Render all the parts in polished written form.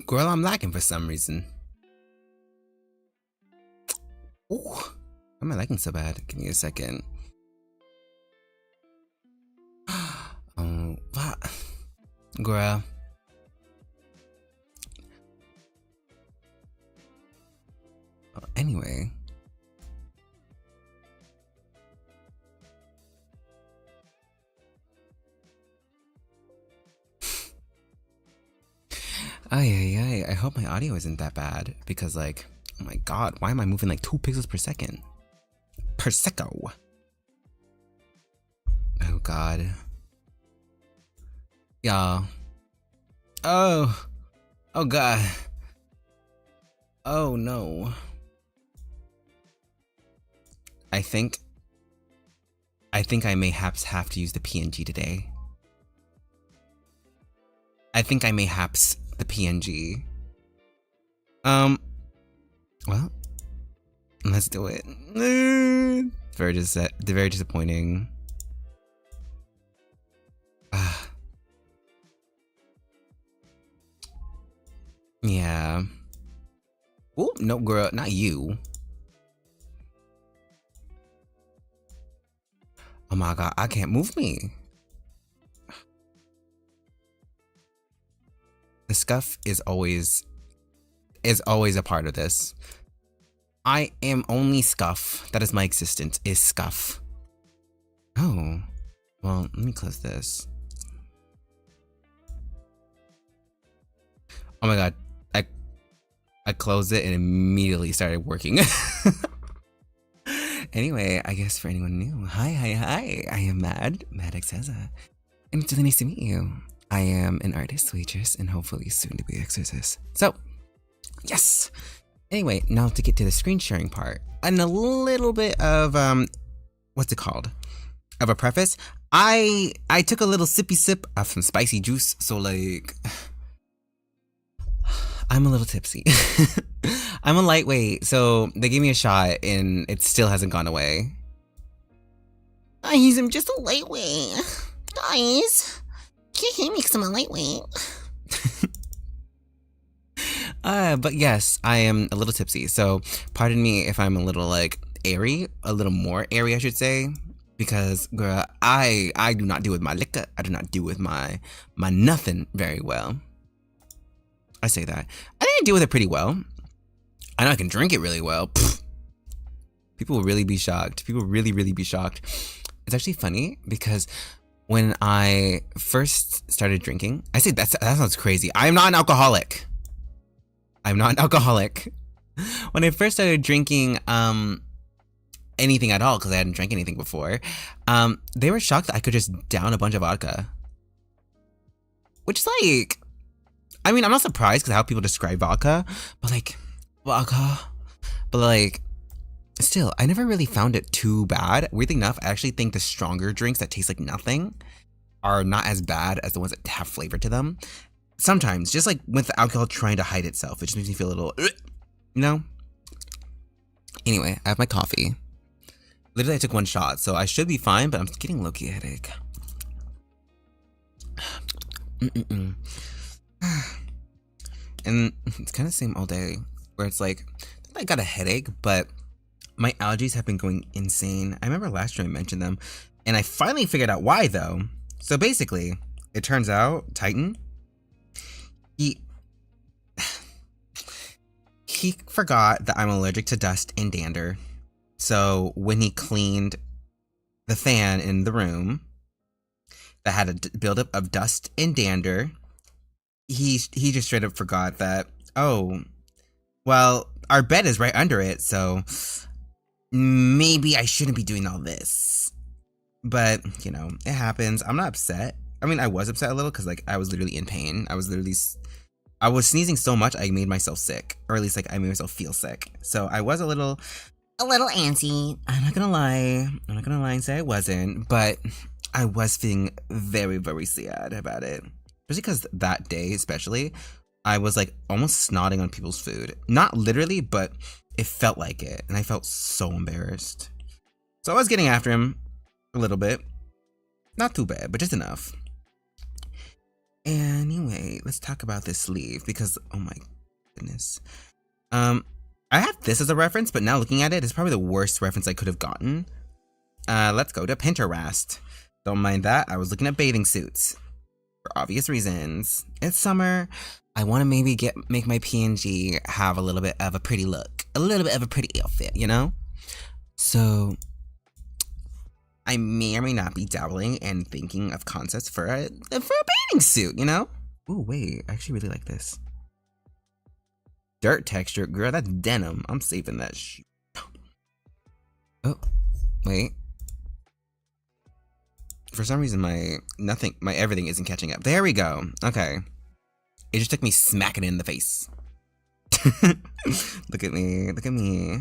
Girl, I'm lacking for some reason. Ooh, why am I lagging so bad? Give me a second. What? Girl. Anyway. I hope my audio isn't that bad because, like, oh my god, why am I moving like 2 pixels per second? Per second. Oh god. Y'all. Oh. Oh god. Oh no. I think I mayhaps have to use the PNG today. I think I mayhaps the PNG. Well, let's do it. Very disappointing. Yeah. Oh, no, girl, not you. Oh my god, I can't move me. The scuff is always a part of this. I am only scuff. That is my existence, is scuff. Oh, well, let me close this. Oh my god, I closed it and immediately started working. Anyway, I guess for anyone new, hi, I am Mad Xeza, and it's really nice to meet you. I am an artist, waitress, and hopefully soon to be exorcist. So, yes! Anyway, now to get to the screen sharing part, and a little bit of, what's it called? Of a preface. I took a little sippy sip of some spicy juice, so like, I'm a little tipsy. I'm a lightweight, so they gave me a shot and it still hasn't gone away. Guys, I'm just a lightweight. Guys, can't hate me because I'm a lightweight. But yes, I am a little tipsy, so pardon me if I'm a little like airy, a little more airy, I should say, because girl, I do not deal with my liquor. I do not deal with my nothing very well. I say that. I think I deal with it pretty well. I know I can drink it really well. Pfft. People will really be shocked. People really be shocked. It's actually funny because when I first started drinking, I say that sounds crazy. I am not an alcoholic. I'm not an alcoholic. When I first started drinking anything at all, because I hadn't drank anything before, they were shocked that I could just down a bunch of vodka. Which is like, I mean, I'm not surprised because how people describe vodka, but like, still, I never really found it too bad. Weirdly enough, I actually think the stronger drinks that taste like nothing are not as bad as the ones that have flavor to them. Sometimes, just like with the alcohol trying to hide itself, it just makes me feel a little, you know? Anyway, I have my coffee. Literally, I took 1 shot, so I should be fine, but I'm getting low-key headache. And it's kind of the same all day, where it's like, I got a headache, but my allergies have been going insane. I remember last year I mentioned them, and I finally figured out why, though. So basically, it turns out Titan, he forgot that I'm allergic to dust and dander. So when he cleaned the fan in the room that had a buildup of dust and dander, he just straight up forgot that, oh, well, our bed is right under it, so maybe I shouldn't be doing all this. But, you know, it happens. I'm not upset. I mean, I was upset a little because, like, I was literally in pain. I was sneezing so much I made myself sick, or at least, like, I made myself feel sick. So I was a little antsy. I'm not gonna lie and say I wasn't, but I was feeling very sad about it. Especially because that day, especially, I was like almost snotting on people's food. Not literally, but it felt like it. And I felt so embarrassed. So I was getting after him a little bit. Not too bad, but just enough. Anyway, let's talk about this sleeve because, oh my goodness. I have this as a reference, but now looking at it, it's probably the worst reference I could have gotten. Let's go to Pinterest. Don't mind that. I was looking at bathing suits for obvious reasons. It's summer. I want to maybe make my PNG have a little bit of a pretty look, a little bit of a pretty outfit, you know? So I may or may not be dabbling and thinking of concepts for a bathing suit, you know? Ooh, wait, I actually really like this. Dirt texture, girl, that's denim. I'm saving that shit. Oh, wait. For some reason, my everything isn't catching up. There we go. Okay. It just took me smacking it in the face. Look at me. Look at me.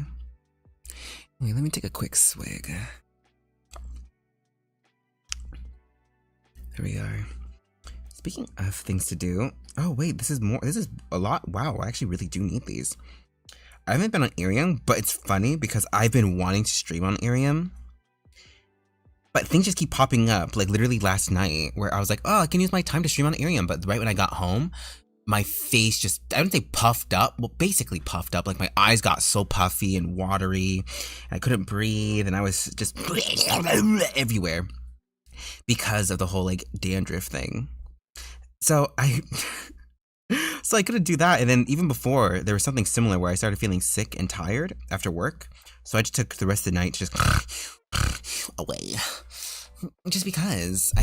Wait, let me take a quick swig. There we are. Speaking of things to do. Oh, wait, this is a lot. Wow, I actually really do need these. I haven't been on Irium, but it's funny because I've been wanting to stream on Irium. But things just keep popping up, like literally last night, where I was like, oh, I can use my time to stream on Irium. But right when I got home, my face just, I don't say puffed up, well, basically puffed up. Like my eyes got so puffy and watery. And I couldn't breathe, and I was just everywhere because of the whole like dandruff thing. So I couldn't do that. And then even before, there was something similar where I started feeling sick and tired after work. So I just took the rest of the night to just away. Just because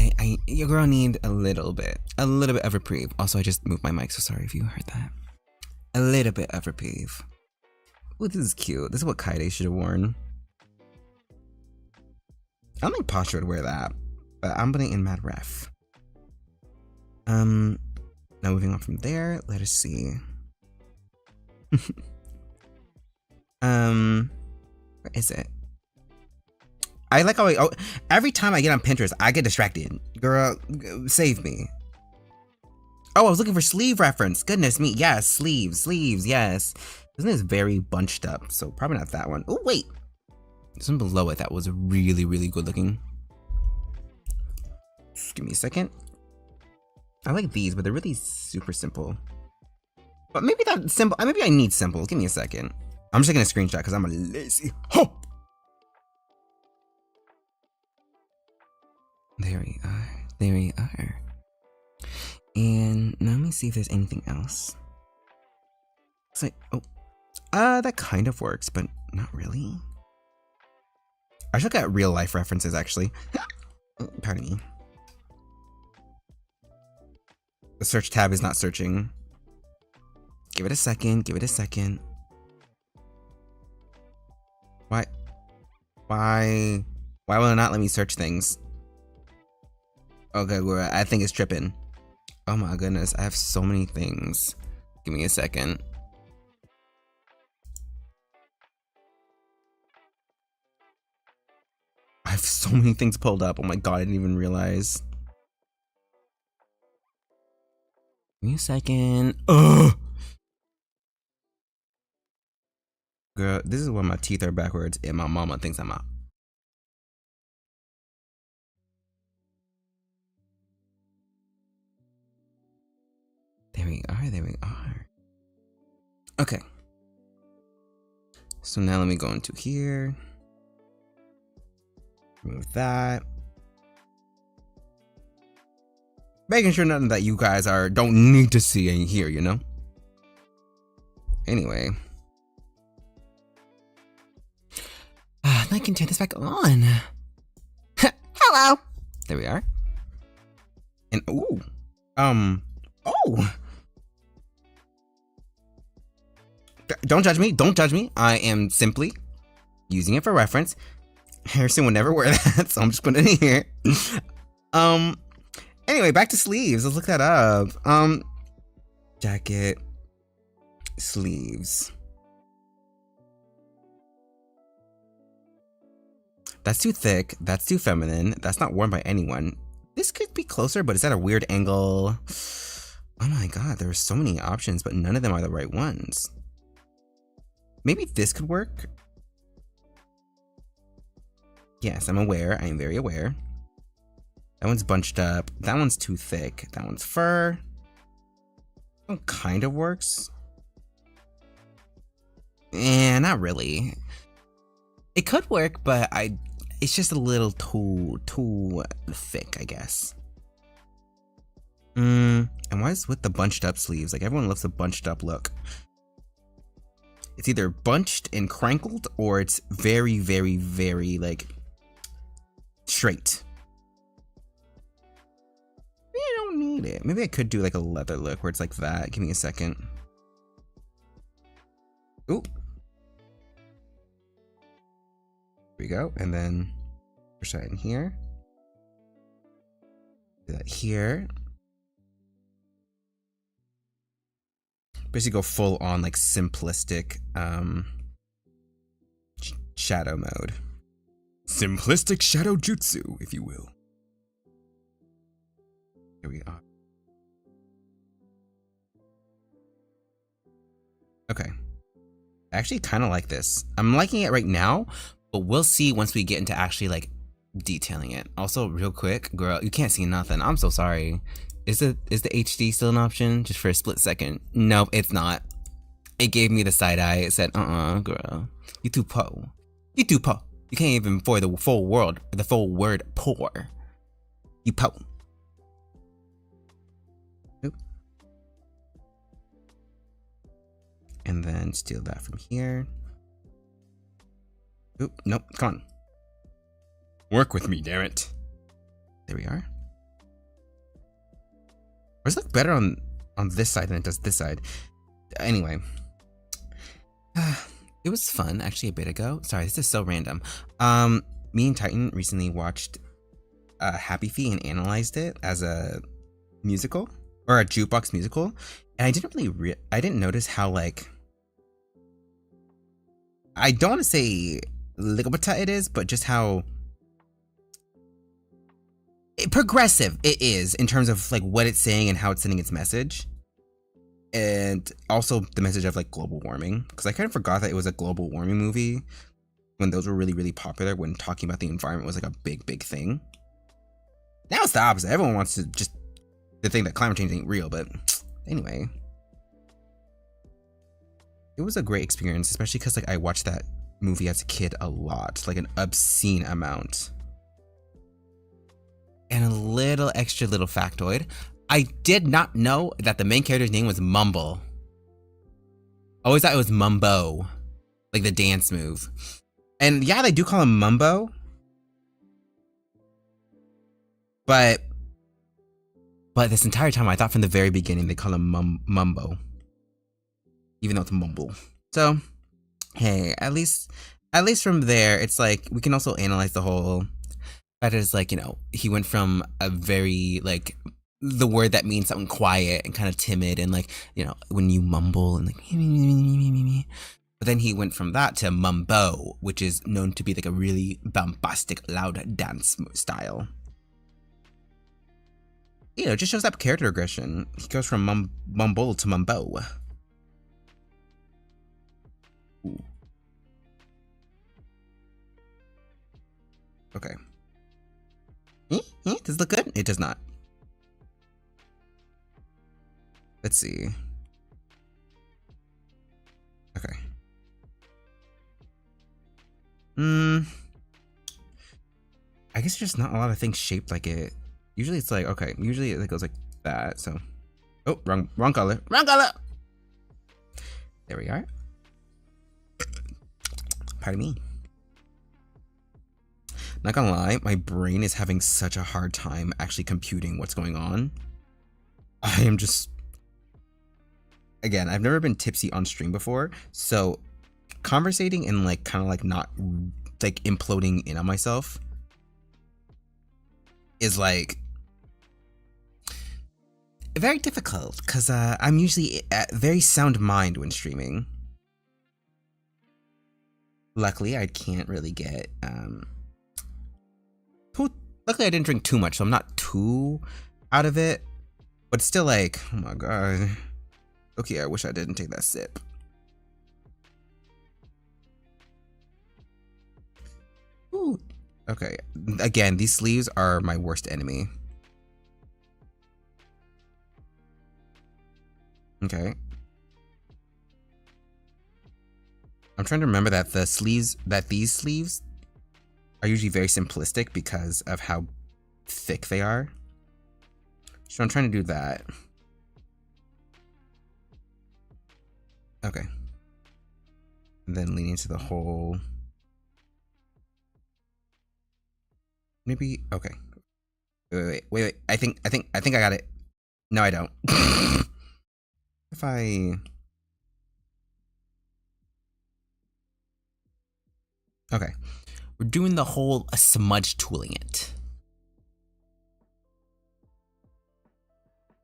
your girl need a little bit of reprieve. Also, I just moved my mic, so sorry if you heard that. A little bit of reprieve. Ooh, this is cute. This is what Kaide should have worn. I don't think Posture would wear that, but I'm putting in Mad Ref. Now moving on from there, let us see. Where is it? I like how every time I get on Pinterest, I get distracted. Girl, save me. Oh, I was looking for sleeve reference. Goodness me. Yes, sleeves, yes. This one is very bunched up, so probably not that one. Oh, wait. This one below it that was really, really good looking. Just give me a second. I like these, but they're really super simple. But maybe that simple, maybe I need simple. Give me a second. I'm just taking a screenshot because I'm a lazy. Ho! There we are. There we are. And now let me see if there's anything else. It's like, oh, that kind of works, but not really. I should look at real life references actually. Pardon me. The search tab is not searching. Give it a second. Give it a second. Why will it not let me search things? Okay, I think it's tripping. Oh my goodness, I have so many things. Give me a second. I have so many things pulled up. Oh my god, I didn't even realize. Give me a second. Ugh! Girl, this is when my teeth are backwards and my mama thinks I'm out. There we are, there we are. Okay. So now let me go into here. Remove that. Making sure nothing that you guys don't need to see and hear, you know? Anyway. I can turn this back on. Hello. There we are. And ooh. Oh. Don't judge me. Don't judge me. I am simply using it for reference. Harrison would never wear that, so I'm just putting it in here. Anyway, back to sleeves. Let's look that up. Jacket, sleeves. That's too thick. That's too feminine. That's not worn by anyone. This could be closer, but it's at a weird angle. Oh my god, there are so many options, but none of them are the right ones. Maybe this could work. Yes, I'm aware. I am very aware. That one's bunched up. That one's too thick. That one's fur. That one kind of works. Not really. It could work, but it's just a little too thick, I guess. And why is with the bunched up sleeves? Like, everyone loves a bunched up look. It's either bunched and crankled, or it's very, very, very, like, straight. You don't need it. Maybe I could do like a leather look where it's like that. Give me a second. Ooh. Here we go. And then push that in here. Do that here. Basically go full on like simplistic shadow mode. Simplistic shadow jutsu, if you will. Here we are. Okay. I actually kind of like this. I'm liking it right now, but we'll see once we get into actually like detailing it. Also, real quick, girl, you can't see nothing. I'm so sorry. Is the HD still an option? Just for a split second. Nope, it's not. It gave me the side eye. It said, girl. You too po. You too po. You can't even for the full word poor. You po. Oop. And then steal that from here. Oop, nope, come on. Work with me, damn it. There we are. Or does it look better on this side than it does this side? Anyway. It was fun actually a bit ago. Sorry, this is so random. Me and Titan recently watched Happy Feet and analyzed it as a musical or a jukebox musical, and I didn't really I didn't notice how, like, I don't want to say ligabata it is, but just how progressive it is in terms of like what it's saying and how it's sending its message. And also the message of like global warming, because I kind of forgot that it was a global warming movie when those were really, really popular, when talking about the environment was like a big thing. Now it's the opposite. Everyone wants to just to think that climate change ain't real, but anyway. It was a great experience, especially because like I watched that movie as a kid a lot, like an obscene amount. And a little extra little factoid. I did not know that the main character's name was Mumble. I always thought it was Mumbo, like the dance move. And yeah, they do call him Mumbo. But this entire time, I thought from the very beginning they call him Mumbo. Even though it's Mumble. So, hey, at least from there, it's like, we can also analyze the whole... That is like, you know, he went from a very, like, the word that means something quiet and kind of timid and like, you know, when you mumble and like, but then he went from that to mumbo, which is known to be like a really bombastic, loud dance style. You know, it just shows up character aggression. He goes from mumble to mumbo. Ooh. Okay. Does it look good? It does not. Let's see. Okay. I guess there's not a lot of things shaped like it. Usually it's like, okay, usually it goes like that, so. Oh, wrong color. Wrong color! There we are. Pardon me. Not gonna lie, my brain is having such a hard time actually computing what's going on. I am just... Again, I've never been tipsy on stream before, so conversating and like kind of like not like imploding in on myself is like very difficult, because I'm usually at very sound mind when streaming. Luckily, I can't really get luckily I didn't drink too much, so I'm not too out of it, but it's still like, oh my god. Okay, I wish I didn't take that sip. Ooh. Okay, again, these sleeves are my worst enemy. Okay. I'm trying to remember that these sleeves are usually very simplistic because of how thick they are. So I'm trying to do that. Okay. And then lean into the whole. Maybe okay. Wait. I think I got it. No, I don't. If I okay, we're doing the whole smudge tooling it.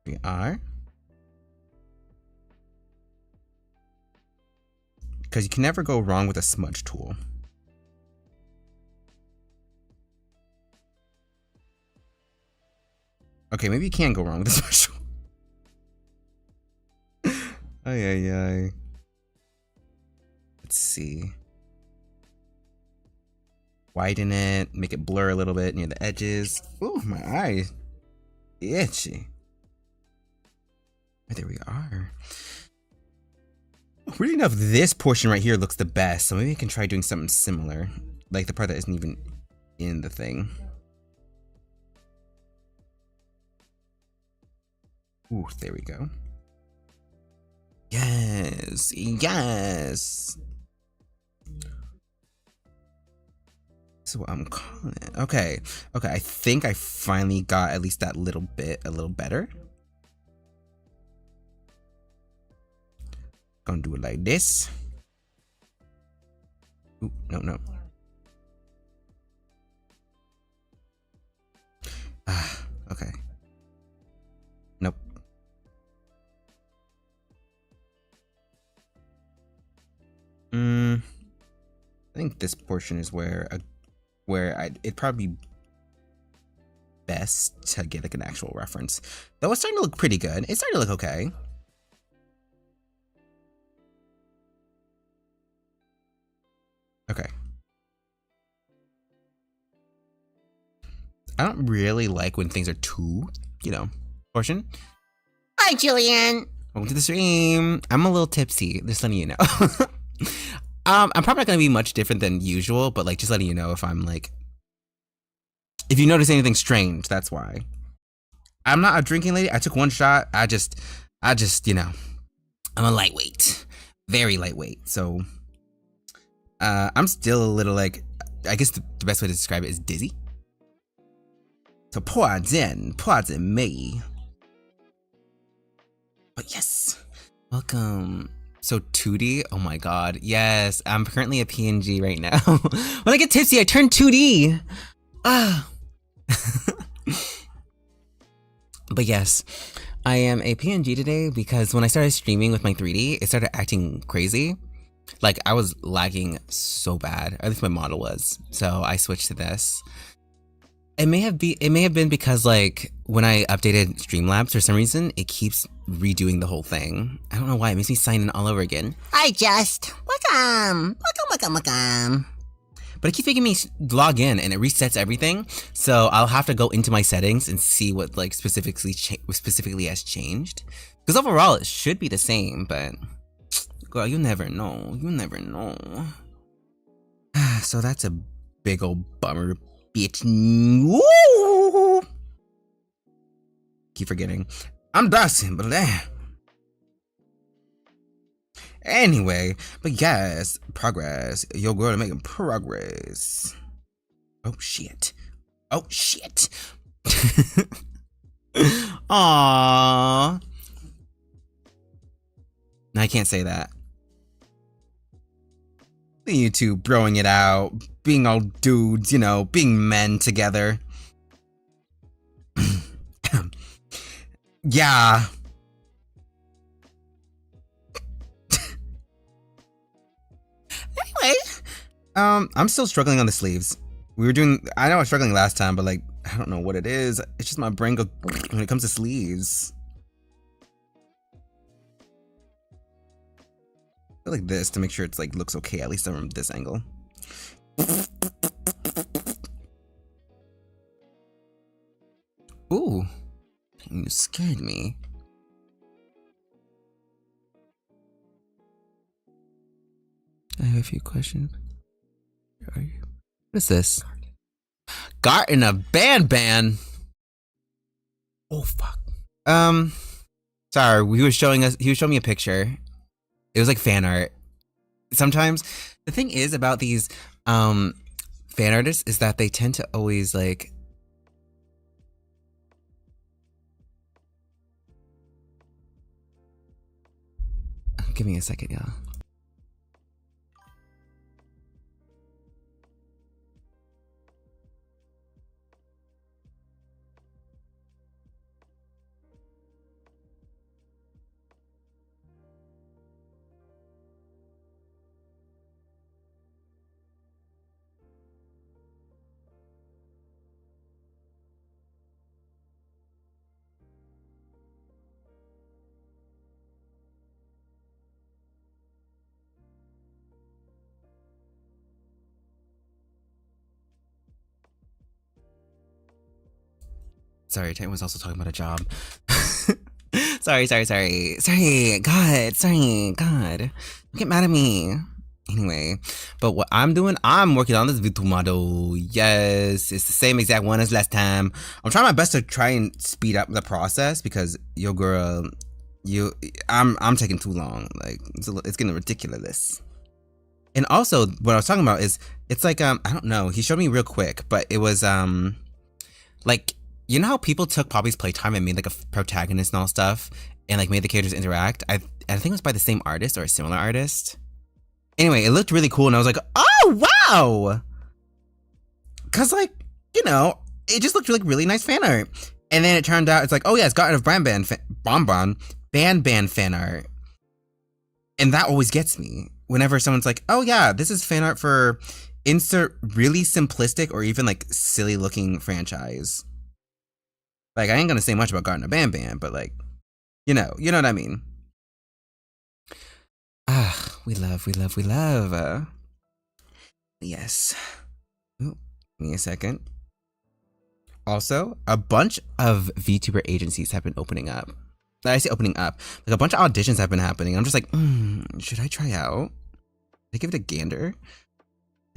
We are. Because you can never go wrong with a smudge tool. Okay, maybe you can go wrong with a smudge tool. Ay. Let's see. Widen it, make it blur a little bit near the edges. Ooh, my eye. Itchy. There we are. Really enough, this portion right here looks the best, so maybe I can try doing something similar. Like the part that isn't even in the thing. Ooh, there we go. Yes, yes. That's what I'm calling it. Okay, I think I finally got at least that little bit a little better. Gonna do it like this. Ooh, no. Okay. Nope. I think this portion is where it'd probably be best to get like an actual reference. Though it's starting to look pretty good. It's starting to look okay. Okay. I don't really like when things are too, portion. Hi, Julian. Welcome to the stream. I'm a little tipsy, just letting you know. I'm probably not gonna be much different than usual, but like just letting you know if I'm like, if you notice anything strange, that's why. I'm not a drinking lady. I took one shot. I just, I'm a lightweight, very lightweight. So, I'm still a little like, I guess the best way to describe it is dizzy. So pardon me. But yes, welcome. So 2D, oh my god, yes, I'm currently a PNG right now. When I get tipsy, I turn 2D. But yes, I am a PNG today because when I started streaming with my 3D, it started acting crazy. Like I was lagging so bad, or at least my model was. So I switched to this. It may have been because like when I updated Streamlabs for some reason, it keeps redoing the whole thing. I don't know why, it makes me sign in all over again. Hi Just, welcome. But it keeps making me log in and it resets everything. So I'll have to go into my settings and see what like specifically has changed. Because overall it should be the same, but girl, you never know. So that's a big old bummer. Bitch. Woo! Keep forgetting. I'm Dustin, but anyway, but yes, progress. Your girl is making progress. Oh shit. Aww. No, I can't say that. You two broing it out, being all dudes, being men together. Yeah. Anyway, I'm still struggling on the sleeves. I know I was struggling last time, but like, I don't know what it is. It's just my brain goes when it comes to sleeves. Like this to make sure it's like looks okay, at least from this angle. You scared me. I have a few questions. Where are you? What is this? Garten of Ban. Oh fuck. Sorry, he was showing me a picture. It was like fan art. Sometimes the thing is about these fan artists is that they tend to always like give me a second, y'all. Sorry, Titan was also talking about a job. Sorry. God. Don't get mad at me. Anyway, but what I'm doing, I'm working on this Vtube model. Yes, it's the same exact one as last time. I'm trying my best to try and speed up the process because your girl, I'm taking too long. Like it's getting ridiculous. And also, what I was talking about is, it's like I don't know. He showed me real quick, but it was like. You know how people took Poppy's playtime and made like a protagonist and all stuff and like made the characters interact? I think it was by the same artist or a similar artist. Anyway, it looked really cool and I was like, oh wow! Cause like, you know, it just looked like really nice fan art. And then it turned out it's like, oh yeah, it's Garten of Ban fan art. And that always gets me. Whenever someone's like, oh yeah, this is fan art for insert really simplistic or even like silly looking franchise. Like, I ain't gonna say much about Garten of Ban, but like, you know what I mean. We love. Yes. Ooh, give me a second. Also, a bunch of VTuber agencies have been opening up. I say opening up. Like, a bunch of auditions have been happening. I'm just like, should I try out? Should I give it a gander?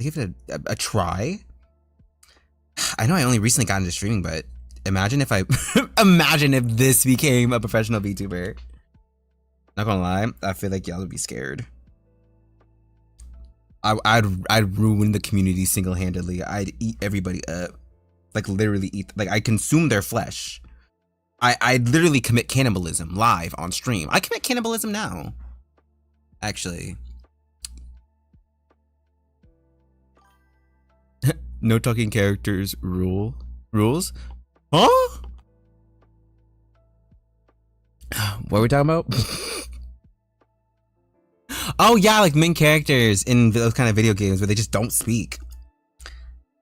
Should I give it a try? I know I only recently got into streaming, but imagine if imagine if this became a professional VTuber. Not gonna lie, I feel like y'all would be scared. I'd ruin the community single-handedly. I'd eat everybody up. Like literally eat, like I consume their flesh. I'd literally commit cannibalism live on stream. I commit cannibalism now. Actually. No talking characters rules? Huh? What are we talking about? Oh yeah, like main characters in those kind of video games where they just don't speak.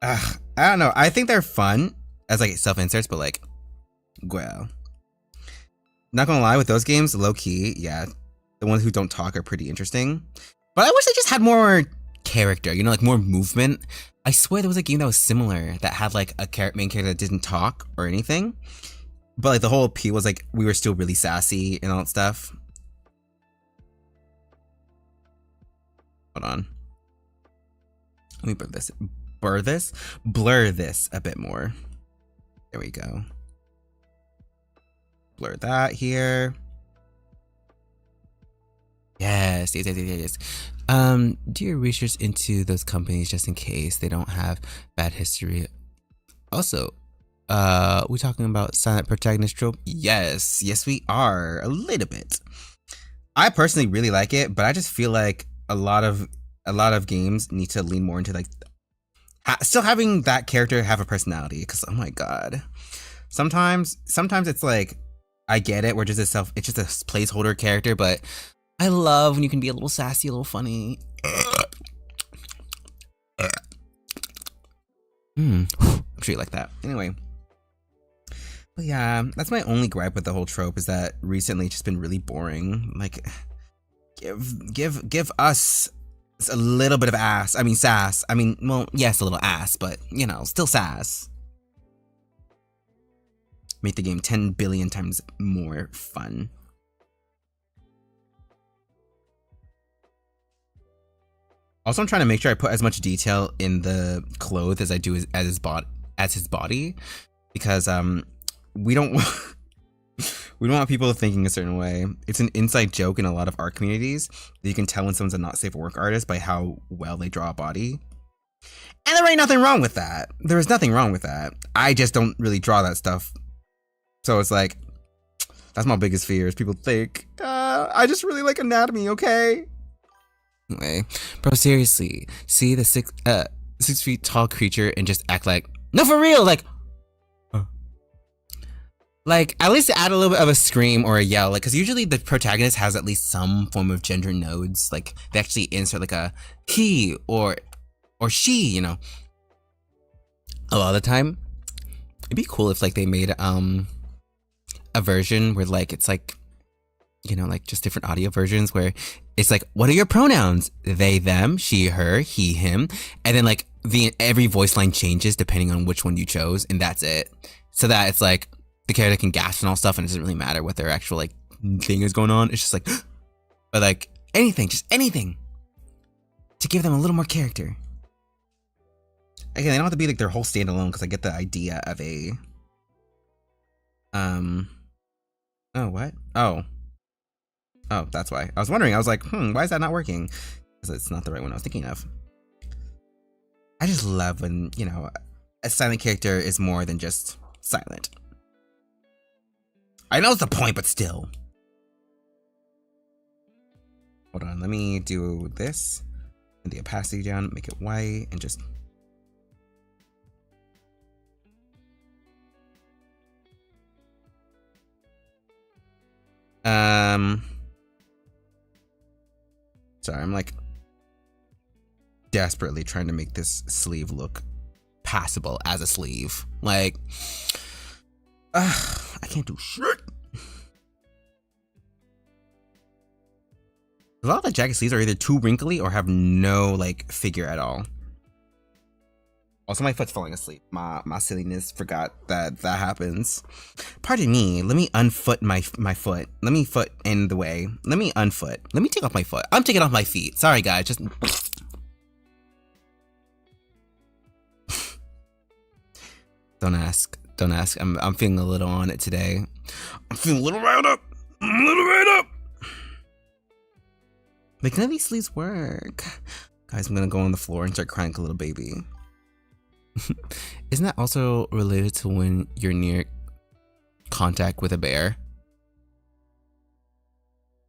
I don't know. I think they're fun as like self-inserts, but like, well, not gonna lie, with those games, low key, yeah, the ones who don't talk are pretty interesting. But I wish they just had more character, you know, like more movement. I swear there was a game that was similar that had like a main character that didn't talk or anything, but like the whole appeal was like we were still really sassy and all that stuff. Hold on. Let me blur this a bit more. There we go. Blur that here. Yes. Do your research into those companies just in case they don't have bad history. Also, we talking about silent protagonist trope? Yes, we are a little bit. I personally really like it, but I just feel like a lot of games need to lean more into like still having that character have a personality. Because oh my god, sometimes it's like I get it, we're just it's just a placeholder character, but I love when you can be a little sassy, a little funny. I'm sure you like that. Anyway. But yeah, that's my only gripe with the whole trope is that recently it's just been really boring. Like, give us a little bit of ass. I mean, sass. I mean, well, yes, a little ass, but, you know, still sass. make the game 10 billion times more fun. Also, I'm trying to make sure I put as much detail in the clothes as I do as his body, because we don't want people thinking a certain way. It's an inside joke in a lot of art communities that you can tell when someone's a not safe for work artist by how well they draw a body. And there ain't nothing wrong with that. There is nothing wrong with that. I just don't really draw that stuff. So it's like, that's my biggest fear, is people think, I just really like anatomy, okay? Anyway, bro, seriously, see the 6 feet tall creature and just act like, no, for real, like, like, at least add a little bit of a scream or a yell, like, because usually the protagonist has at least some form of gender nodes, like, they actually insert, like, a he or she, you know. A lot of the time, it'd be cool if, like, they made, a version where, like, it's, like, you know, like, just different audio versions where it's, like, what are your pronouns? They, them, she, her, he, him, and then, like, every voice line changes depending on which one you chose, and that's it. So that it's, like, the character can gasp and all stuff, and it doesn't really matter what their actual, like, thing is going on. It's just like, but, like, anything, just anything to give them a little more character. Again, they don't have to be, like, their whole standalone, because I get the idea of a, oh, what? Oh, that's why. I was wondering, I was like, why is that not working? Because it's not the right one I was thinking of. I just love when, you know, a silent character is more than just silent. I know it's the point, but still. Hold on, let me do this. And the opacity down, make it white, and just... Sorry, I'm like desperately trying to make this sleeve look passable as a sleeve. Like, I can't do shit. A lot of the jacket sleeves are either too wrinkly or have no, like, figure at all. Also, my foot's falling asleep. My silliness forgot that happens. Pardon me. Let me unfoot my foot. Let me foot in the way. Let me unfoot. Let me take off my foot. I'm taking off my feet. Sorry, guys. Just... Don't ask. Don't ask. I'm feeling a little on it today. I'm feeling a little riled up. I'm a little riled up. Like, none of these sleeves work. Guys, I'm gonna go on the floor and start crying like a little baby. Isn't that also related to when you're near contact with a bear?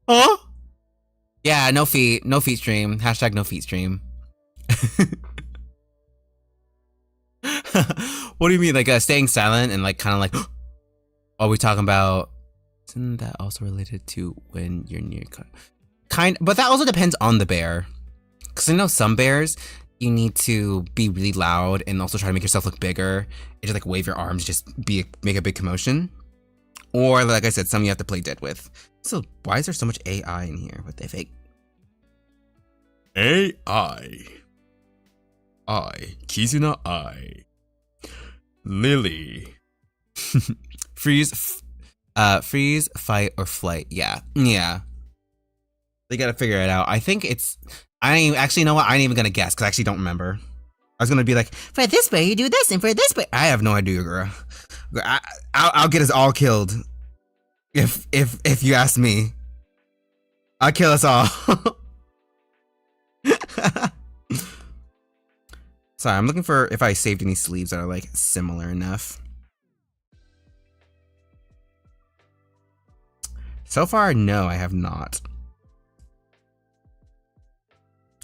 Huh? Yeah, no feet stream. Hashtag no feet stream. What do you mean? Like staying silent and like kind of like, are we talking about? Isn't that also related to when you're near but that also depends on the bear. Because I know some bears, you need to be really loud and also try to make yourself look bigger and just like wave your arms, just make a big commotion. Or like I said, some you have to play dead with. So why is there so much AI in here? What the fake? AI. Kizuna I. Lily. Freeze, fight, or flight. Yeah. They gotta figure it out. I think it's... actually, you know what? I ain't even gonna guess, because I actually don't remember. I was gonna be like, for this way, you do this, and for this way... I have no idea, girl. I'll get us all killed. If you ask me. I'll kill us all. Sorry, I'm looking for if I saved any sleeves that are, like, similar enough. So far, no, I have not.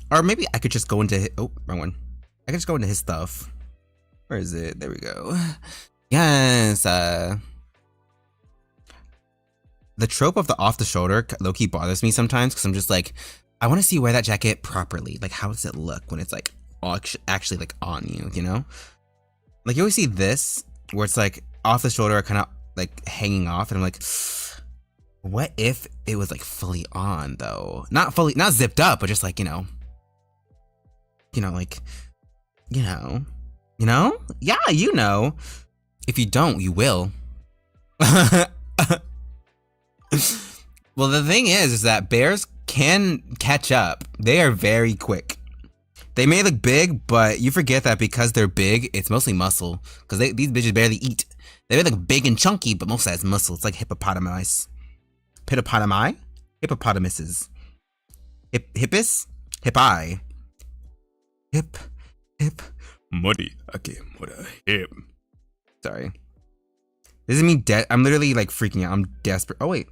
Or maybe I could just go into oh, wrong one. I could just go into his stuff. Where is it? There we go. Yes. The trope of the off the shoulder low-key bothers me sometimes because I'm just like, I want to see wear that jacket properly. Like, how does it look when it's like actually like on you, you know? Like you always see this where it's like off the shoulder, kind of like hanging off, and I'm like, what if it was like fully on though? Not zipped up, but just like, you know, like, you know, yeah, you know. If you don't, you will. Well, the thing is that bears can catch up. They are very quick. They may look big, but you forget that because they're big, it's mostly muscle. Because these bitches barely eat. They may look big and chunky, but most of that's muscle. It's like hippopotamus. Hippopotamuses. Hippus? Hippi. Hip. Muddy. Okay, hip. Sorry. This is me dead. I'm literally like freaking out. I'm desperate. Oh, wait.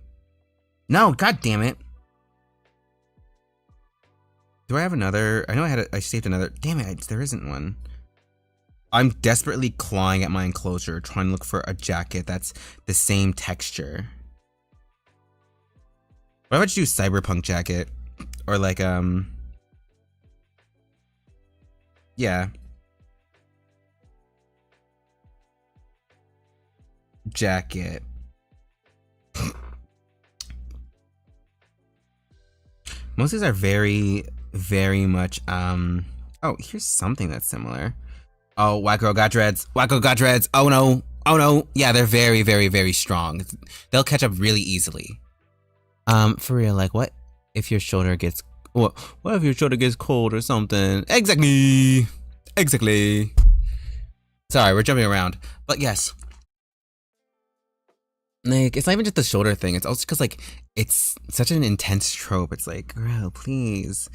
No, god damn it. Do I have another? I know I saved another. Damn it, there isn't one. I'm desperately clawing at my enclosure, trying to look for a jacket that's the same texture. What if I just do cyberpunk jacket? Or like, yeah. Jacket. Most of these are very, very much, oh, here's something that's similar. Oh, white girl got dreads. White girl got dreads. Oh no. Oh no. Yeah, they're very, very, very strong. They'll catch up really easily. For real, like, what if your shoulder gets, what if your shoulder gets cold or something? Exactly. Sorry, we're jumping around. But yes. Like, it's not even just the shoulder thing. It's also because, like, it's such an intense trope. It's like, girl, please.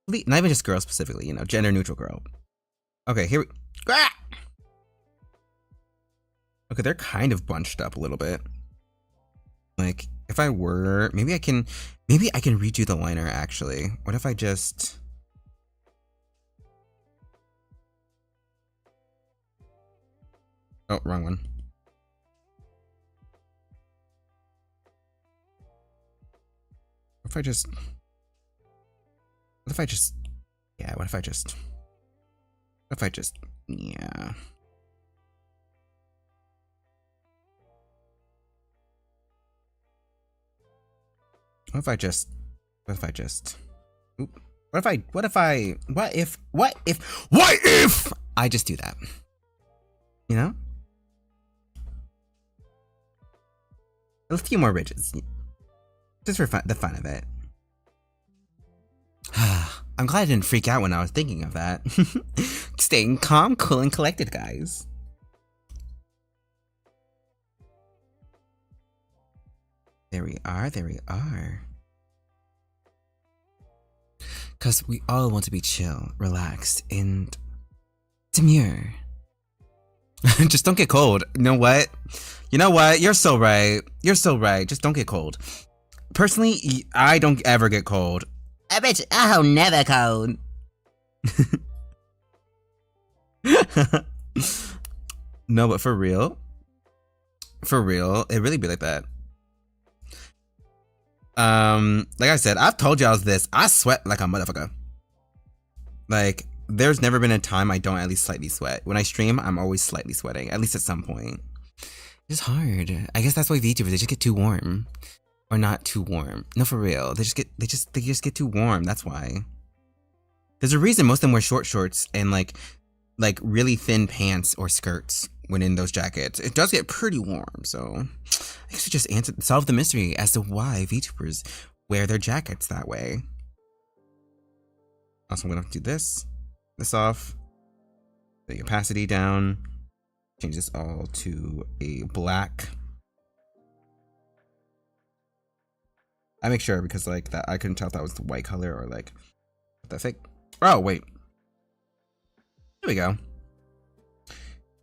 Not even just girl specifically, you know, gender neutral girl. Okay, here we... Ah! Okay, they're kind of bunched up a little bit. Like, if I were... Maybe I can redo the liner, actually. What if I just... Oh, wrong one. What if I just... Yeah. What if I just... Yeah. What if I just... Oop. What if I just do that? You know? A few more ridges. Just for the fun of it. I'm glad I didn't freak out when I was thinking of that. Staying calm, cool, and collected, guys. There we are. Cause we all want to be chill, relaxed, and demure. Just don't get cold. You know what? You're so right. Just don't get cold. Personally, I don't ever get cold. I bet you I'm never cold. No, but for real, it really be like that. Like I said, I've told y'all this. I sweat like a motherfucker. Like, there's never been a time I don't at least slightly sweat. When I stream, I'm always slightly sweating, at least at some point. It's hard. I guess that's why VTubers, they just get too warm. Or not too warm. No, for real. They just get too warm. That's why. There's a reason most of them wear short shorts and like really thin pants or skirts when in those jackets. It does get pretty warm, so I guess we just solve the mystery as to why VTubers wear their jackets that way. Also, I'm gonna do this off, the opacity down, change this all to a black. I make sure because like that I couldn't tell if that was the white color or like the fake. Oh wait, there we go.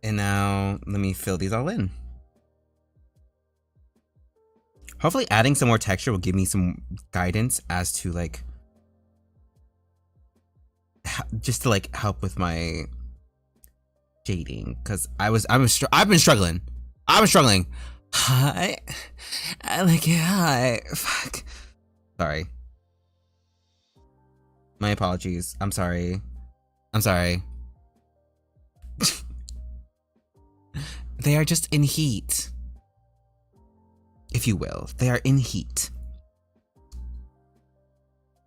And now let me fill these all in. Hopefully adding some more texture will give me some guidance as to like, just to like help with my shading, because I've been struggling. Hi. I like it. Hi. Fuck. Sorry. My apologies. I'm sorry. They are just in heat. If you will. They are in heat.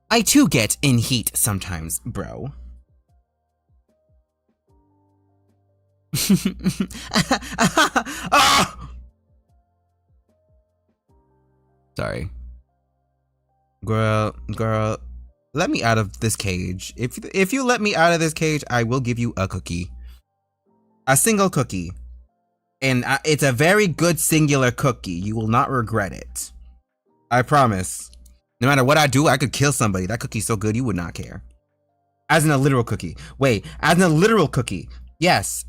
I too get in heat sometimes, bro. Ah! Sorry. Girl, let me out of this cage. If you let me out of this cage, I will give you a cookie. A single cookie. And it's a very good singular cookie. You will not regret it. I promise. No matter what I do, I could kill somebody. That cookie's so good, you would not care. As in a literal cookie. Wait, as in a literal cookie. Yes.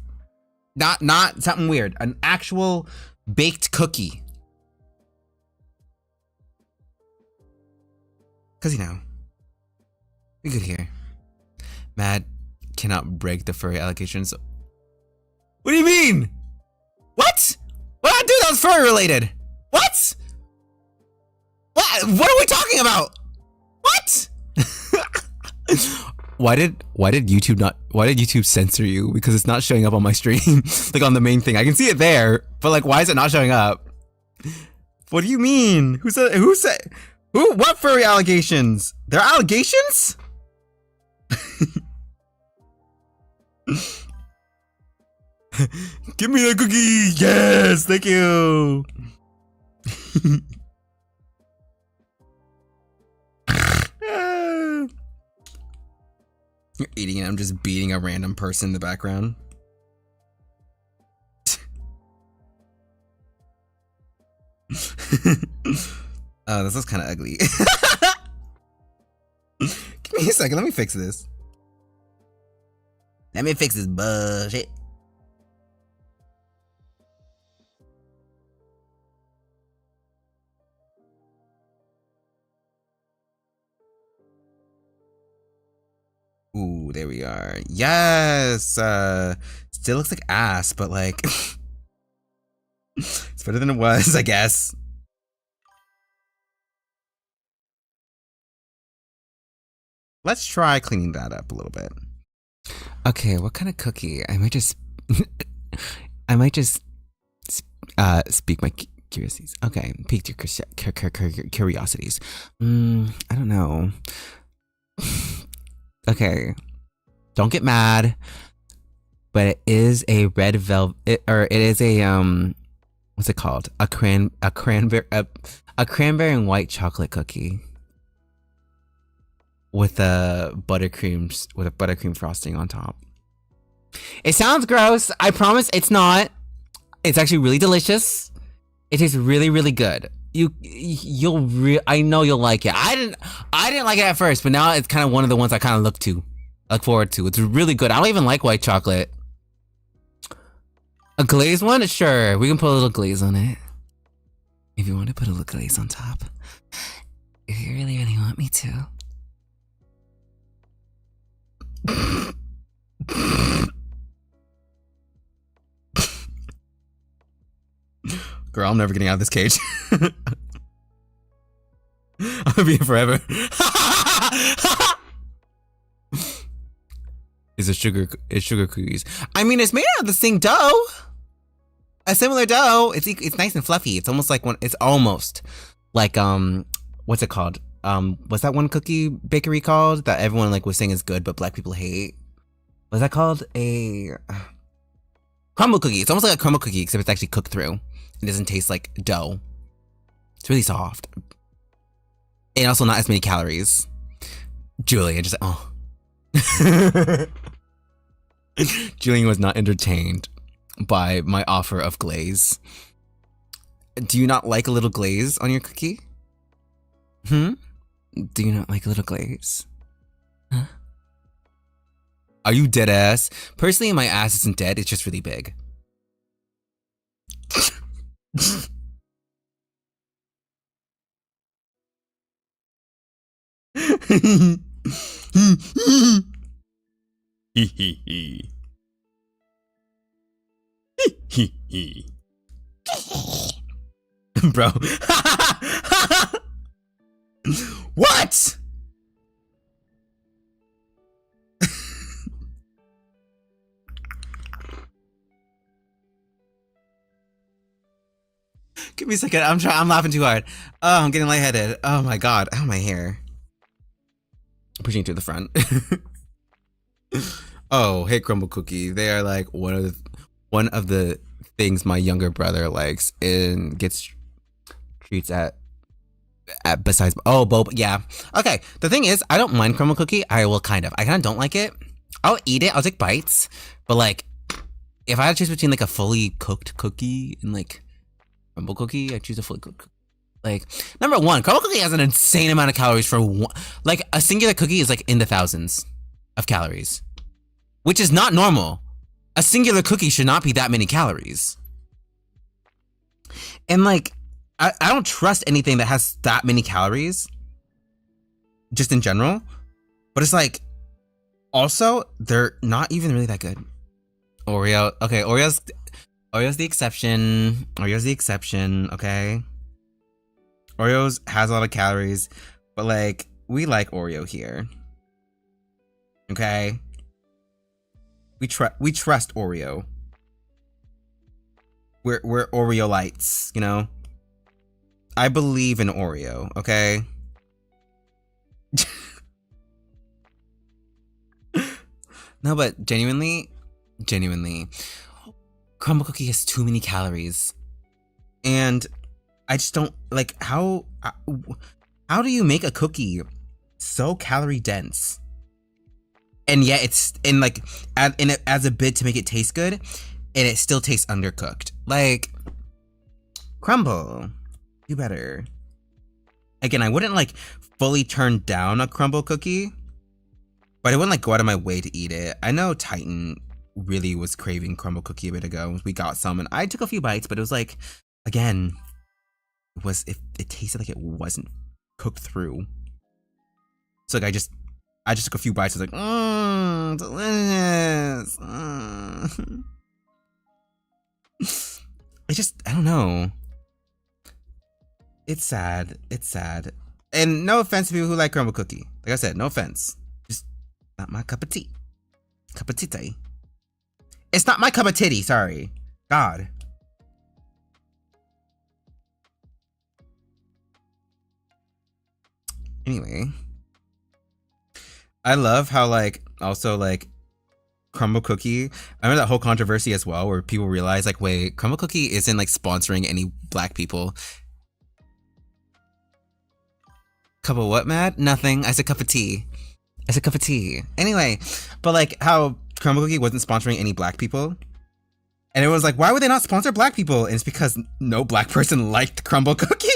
Not something weird. An actual baked cookie. Because, you know, we good here. Mad cannot break the furry allegations. What do you mean? What? What did I do that was furry related? What? What are we talking about? What? Why did YouTube censor you? Because it's not showing up on my stream. Like on the main thing. I can see it there, but like why is it not showing up? What do you mean? Who said what furry allegations? There are allegations? Give me the cookie! Yes! Thank you! You're eating it, I'm just beating a random person in the background. Oh, this is kind of ugly. Give me a second, let me fix this. Let me fix this bullshit. Ooh, there we are. Yes! Still looks like ass, but like... it's better than it was, I guess. Let's try cleaning that up a little bit. Okay, what kind of cookie? I might just... speak my curiosities. Okay, piqued your curiosities. I don't know. Okay, don't get mad, but it is a red velvet, or it is a what's it called? A cranberry and white chocolate cookie with a buttercream frosting on top. It sounds gross. I promise it's not. It's actually really delicious. It tastes really, really good. I know you'll like it. I didn't like it at first, but now it's kind of one of the ones I kind of look forward to. It's really good. I don't even like white chocolate. A glazed one? Sure, we can put a little glaze on it. If you want to put a little glaze on top. If you really, really want me to. Girl, I'm never getting out of this cage. I'm gonna be here forever. It's sugar cookies. I mean, it's made out of the same dough. A similar dough. It's nice and fluffy. It's almost like what's it called? What's that one cookie bakery called that everyone like was saying is good but black people hate? What's that called? A crumble cookie. It's almost like a crumble cookie except it's actually cooked through. It doesn't taste like dough. It's really soft. And also not as many calories. Julian just Julian was not entertained by my offer of glaze. Do you not like a little glaze on your cookie? Do you not like a little glaze? Huh? Are you dead ass? Personally, my ass isn't dead, it's just really big. Bro. What? Give me a second. I'm laughing too hard. Oh, I'm getting lightheaded. Oh my god. Ow, my hair. Pushing to the front. Oh, hey, Crumble Cookie. They are like one of the things my younger brother likes and gets treats at besides, oh, boba, yeah. Okay, the thing is, I don't mind crumble cookie. I kind of don't like it. I'll eat it. I'll take bites, but like, if I had to choose between like a fully cooked cookie and like crumble cookie, I choose a fully cooked. Like, number one, crumble cookie has an insane amount of calories for one. Like, a singular cookie is like in the thousands of calories, which is not normal. A singular cookie should not be that many calories. And like, I don't trust anything that has that many calories, just in general. But it's like, also, they're not even really that good. Oreo, okay, Oreo's the exception. Oreo's the exception, okay? Oreo's has a lot of calories, but like, we like Oreo here. Okay? We trust Oreo. We're Oreo-lites, you know? I believe in Oreo, okay? No, but genuinely, crumble cookie has too many calories. And I just don't, like, how do you make a cookie so calorie dense? And yet it's, and like, as a bit to make it taste good, and it still tastes undercooked. Like, crumble, do better. Again, I wouldn't like fully turn down a crumble cookie, but I wouldn't like go out of my way to eat it. I know Titan really was craving crumble cookie a bit ago. We got some and I took a few bites, but it was like, again, it tasted like it wasn't cooked through. So like I just took a few bites. I was like, delicious. I don't know. It's sad. It's sad. And no offense to people who like crumble cookie. Like I said, no offense. Just not my cup of tea. Cup of titty. It's not my cup of titty, sorry. God. Anyway. I love how like, also like, crumble cookie, I remember that whole controversy as well, where people realized like, wait, crumble cookie isn't like sponsoring any black people. Cup of what, Matt? Nothing. I said cup of tea. I said cup of tea. Anyway, but like how crumble cookie wasn't sponsoring any black people, and it was like, why would they not sponsor black people? And it's because no black person liked crumble cookie.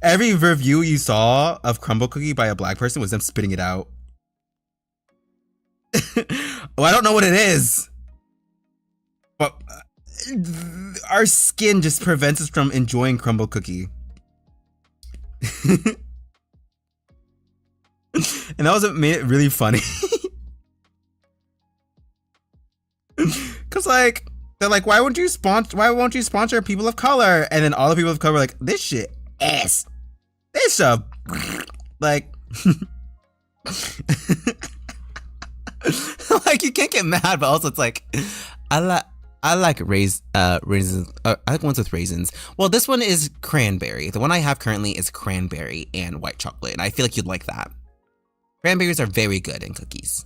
Every review you saw of crumble cookie by a black person was them spitting it out. Well, I don't know what it is, but our skin just prevents us from enjoying crumble cookie. And that was what made it really funny. Cause like, they're like, why won't you sponsor people of color? And then all the people of color were like, this shit ass. This like like, you can't get mad, but also it's like, I like raisins. I like ones with raisins. Well, this one is cranberry. The one I have currently is cranberry and white chocolate, and I feel like you'd like that. Cranberries are very good in cookies.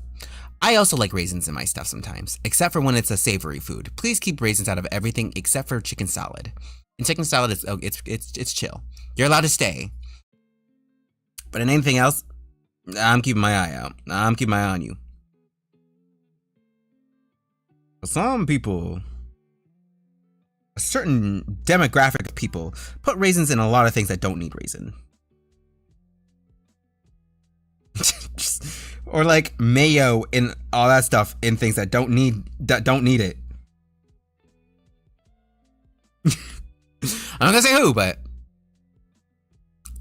I also like raisins in my stuff sometimes, except for when it's a savory food. Please keep raisins out of everything except for chicken salad. And chicken salad is it's chill. You're allowed to stay. But in anything else, I'm keeping my eye out. I'm keeping my eye on you. Some people, a certain demographic of people, put raisins in a lot of things that don't need raisin. Or like mayo and all that stuff in things that don't need it. I'm not gonna say who, but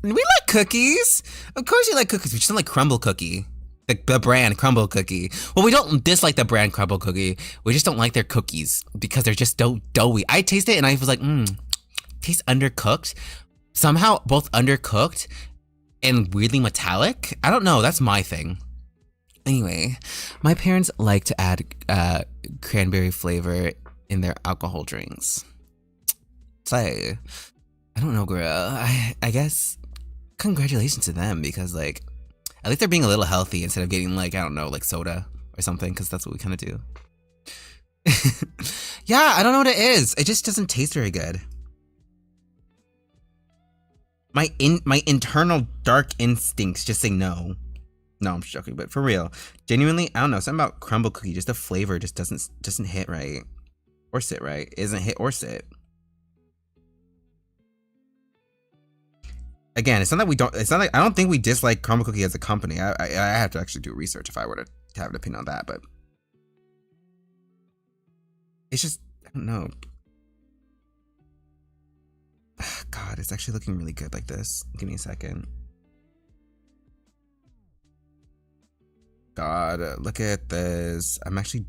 we like cookies. Of course you like cookies. We just don't like crumble cookie. The brand crumble cookie. Well, we don't dislike the brand crumble cookie. We just don't like their cookies because they're just doughy. I tasted it and I was like, tastes undercooked. Somehow both undercooked and weirdly metallic. I don't know. That's my thing. Anyway, my parents like to add cranberry flavor in their alcohol drinks. So, I don't know, girl. I guess congratulations to them because like, at least they're being a little healthy instead of getting like, I don't know, like soda or something, because that's what we kind of do. Yeah, I don't know what it is. It just doesn't taste very good. my internal dark instincts just say no. No, I'm joking, but for real, genuinely, I don't know, something about crumble cookie, just the flavor just doesn't hit right or sit right. Isn't hit or sit. Again, it's not that we don't. It's not like I don't think we dislike crumble cookie as a company. I have to actually do research if I were to have an opinion on that, but it's just I don't know. God, it's actually looking really good like this. Give me a second. God, look at this. I'm actually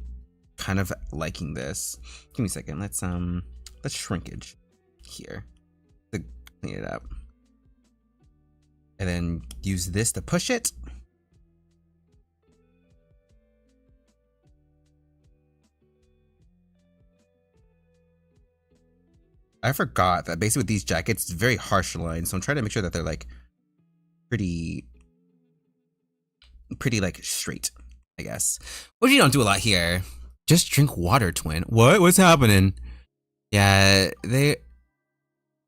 kind of liking this. Give me a second. Let's shrinkage here to clean it up. And then use this to push it. I forgot that basically with these jackets, it's very harsh lines. So I'm trying to make sure that they're like pretty like straight, I guess. Which you don't do a lot here. Just drink water, twin. What? What's happening? Yeah, they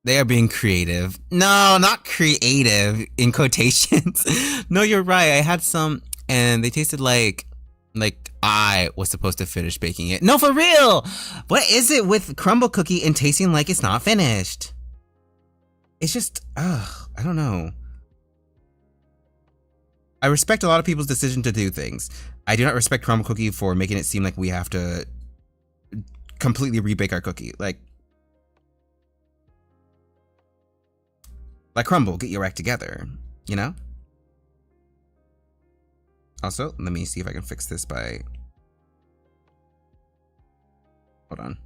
are being creative. No, not creative in quotations. No, you're right. I had some and they tasted like I was supposed to finish baking it. No, for real. What is it with crumble cookie and tasting like it's not finished? It's just, I don't know. I respect a lot of people's decision to do things. I do not respect crumble cookie for making it seem like we have to completely rebake our cookie. Like crumble, get your act together, you know? Also, let me see if I can fix this by... Hold on.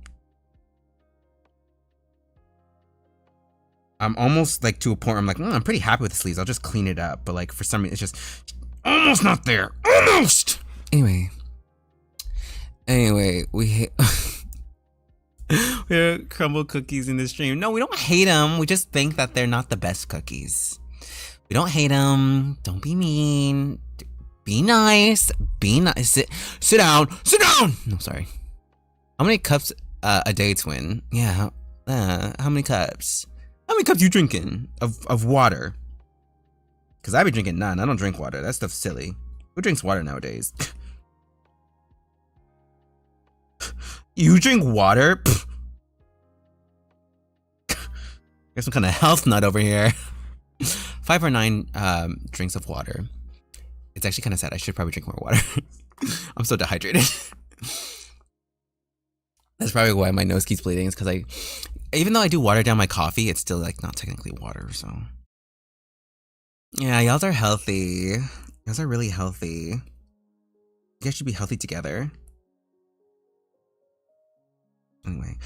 I'm almost like to a point where I'm like, I'm pretty happy with the sleeves. I'll just clean it up. But like for some reason, it's just almost not there. Almost! Anyway, we hate... We're crumble cookies in the stream. No, we don't hate them. We just think that they're not the best cookies. We don't hate them. Don't be mean. Be nice. Be nice. Sit down. Sit down. No, sorry. How many cups a day, twin? Yeah. How many cups? How many cups you drinking of water? Because I be drinking none. I don't drink water. That stuff's silly. Who drinks water nowadays? You drink water? There's some kind of health nut over here. 5 or 9 drinks of water. It's actually kind of sad. I should probably drink more water. I'm so dehydrated. That's probably why my nose keeps bleeding. It's because even though I do water down my coffee, it's still like not technically water. So yeah, y'all are healthy. Y'all are really healthy. You guys should be healthy together. Anyway,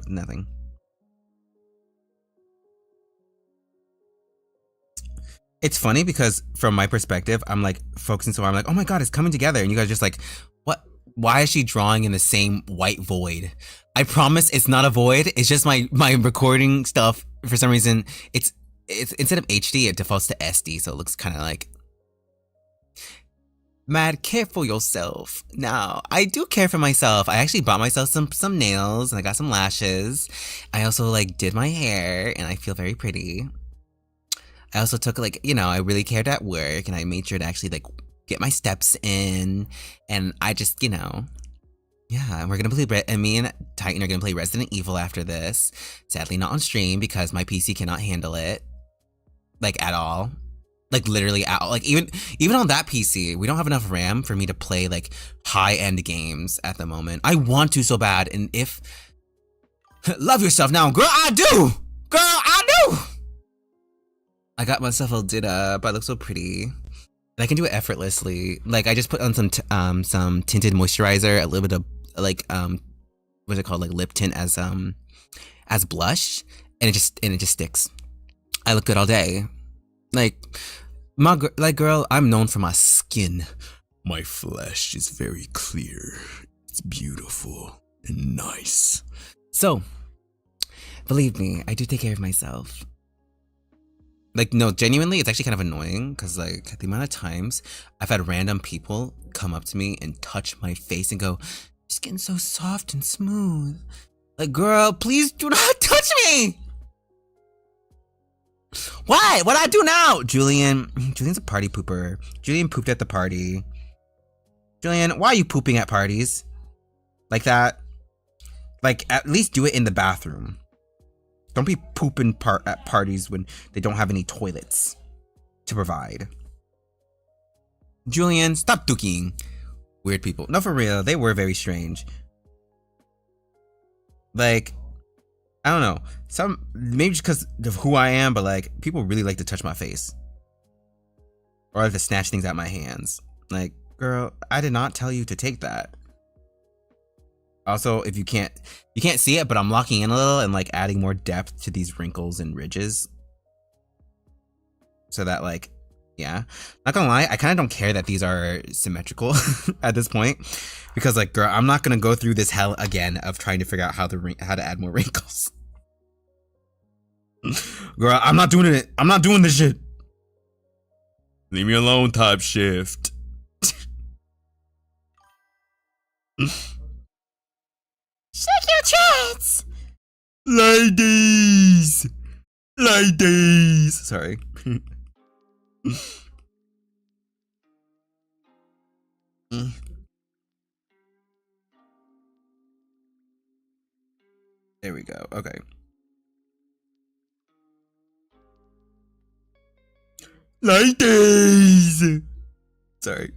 nothing. It's funny because from my perspective, I'm like focusing so hard. I'm like, oh my God, it's coming together. And you guys are just like, what? Why is she drawing in the same white void? I promise it's not a void. It's just my recording stuff. For some reason, it's instead of HD, it defaults to SD. So it looks kind of like, Mad, care for yourself. Now, I do care for myself. I actually bought myself some nails and I got some lashes. I also like did my hair and I feel very pretty. I also took like, I really cared at work and I made sure to actually like get my steps in and I just, yeah, we're gonna play, and me and Titan are gonna play Resident Evil after this. Sadly not on stream because my PC cannot handle it, like at all. Like literally out, like even on that PC, we don't have enough RAM for me to play like high-end games at the moment. I want to so bad, and if love yourself now, girl, I do. I got myself all did up. I look so pretty, and I can do it effortlessly. Like I just put on some tinted moisturizer, a little bit of like what's it called, like lip tint as blush, and it just sticks. I look good all day. Like girl, I'm known for my skin. My flesh is very clear. It's beautiful and nice. So, believe me, I do take care of myself. Like, no, genuinely, it's actually kind of annoying because, like, the amount of times I've had random people come up to me and touch my face and go, "Your skin's so soft and smooth." Like, girl, please do not touch me. What? What'd I do now? Julian's a party pooper. Julian pooped at the party. Julian, why are you pooping at parties? Like that? Like, at least do it in the bathroom. Don't be pooping at parties when they don't have any toilets to provide. Julian, stop dooking. Weird people. No, for real, they were very strange. Like, I don't know. Maybe just because of who I am, but like, people really like to touch my face. Or like to snatch things out my hands. Like, girl, I did not tell you to take that. Also, if you can't see it, but I'm locking in a little and like adding more depth to these wrinkles and ridges. So that like, yeah. Not gonna lie, I kind of don't care that these are symmetrical at this point. Because like, girl, I'm not gonna go through this hell again of trying to figure out how to add more wrinkles. Girl, I'm not doing it. I'm not doing this shit. Leave me alone, type shift. Shake your chest! Ladies! Sorry. There we go. Okay. Ladies! Sorry.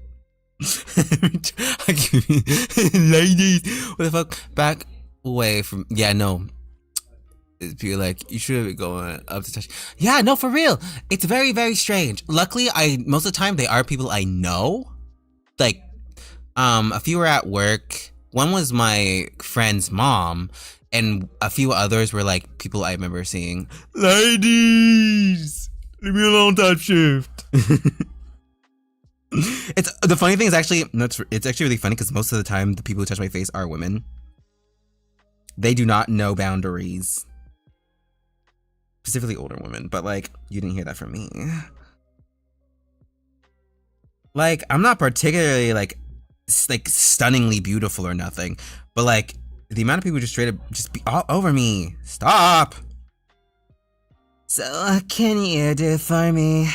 Ladies! What the fuck? Back away from. Yeah, no. People like, you should be going up to touch. Yeah, no, for real. It's very, very strange. Luckily, most of the time they are people I know. Like, a few were at work. One was my friend's mom, and a few others were like people I remember seeing. Ladies, leave me alone, type shift. It's the funny thing is actually, it's actually really funny because most of the time the people who touch my face are women. They do not know boundaries. Specifically older women, but like, you didn't hear that from me. Like, I'm not particularly like stunningly beautiful or nothing, but like, the amount of people just straight up just be all over me. Stop! So what can you do for me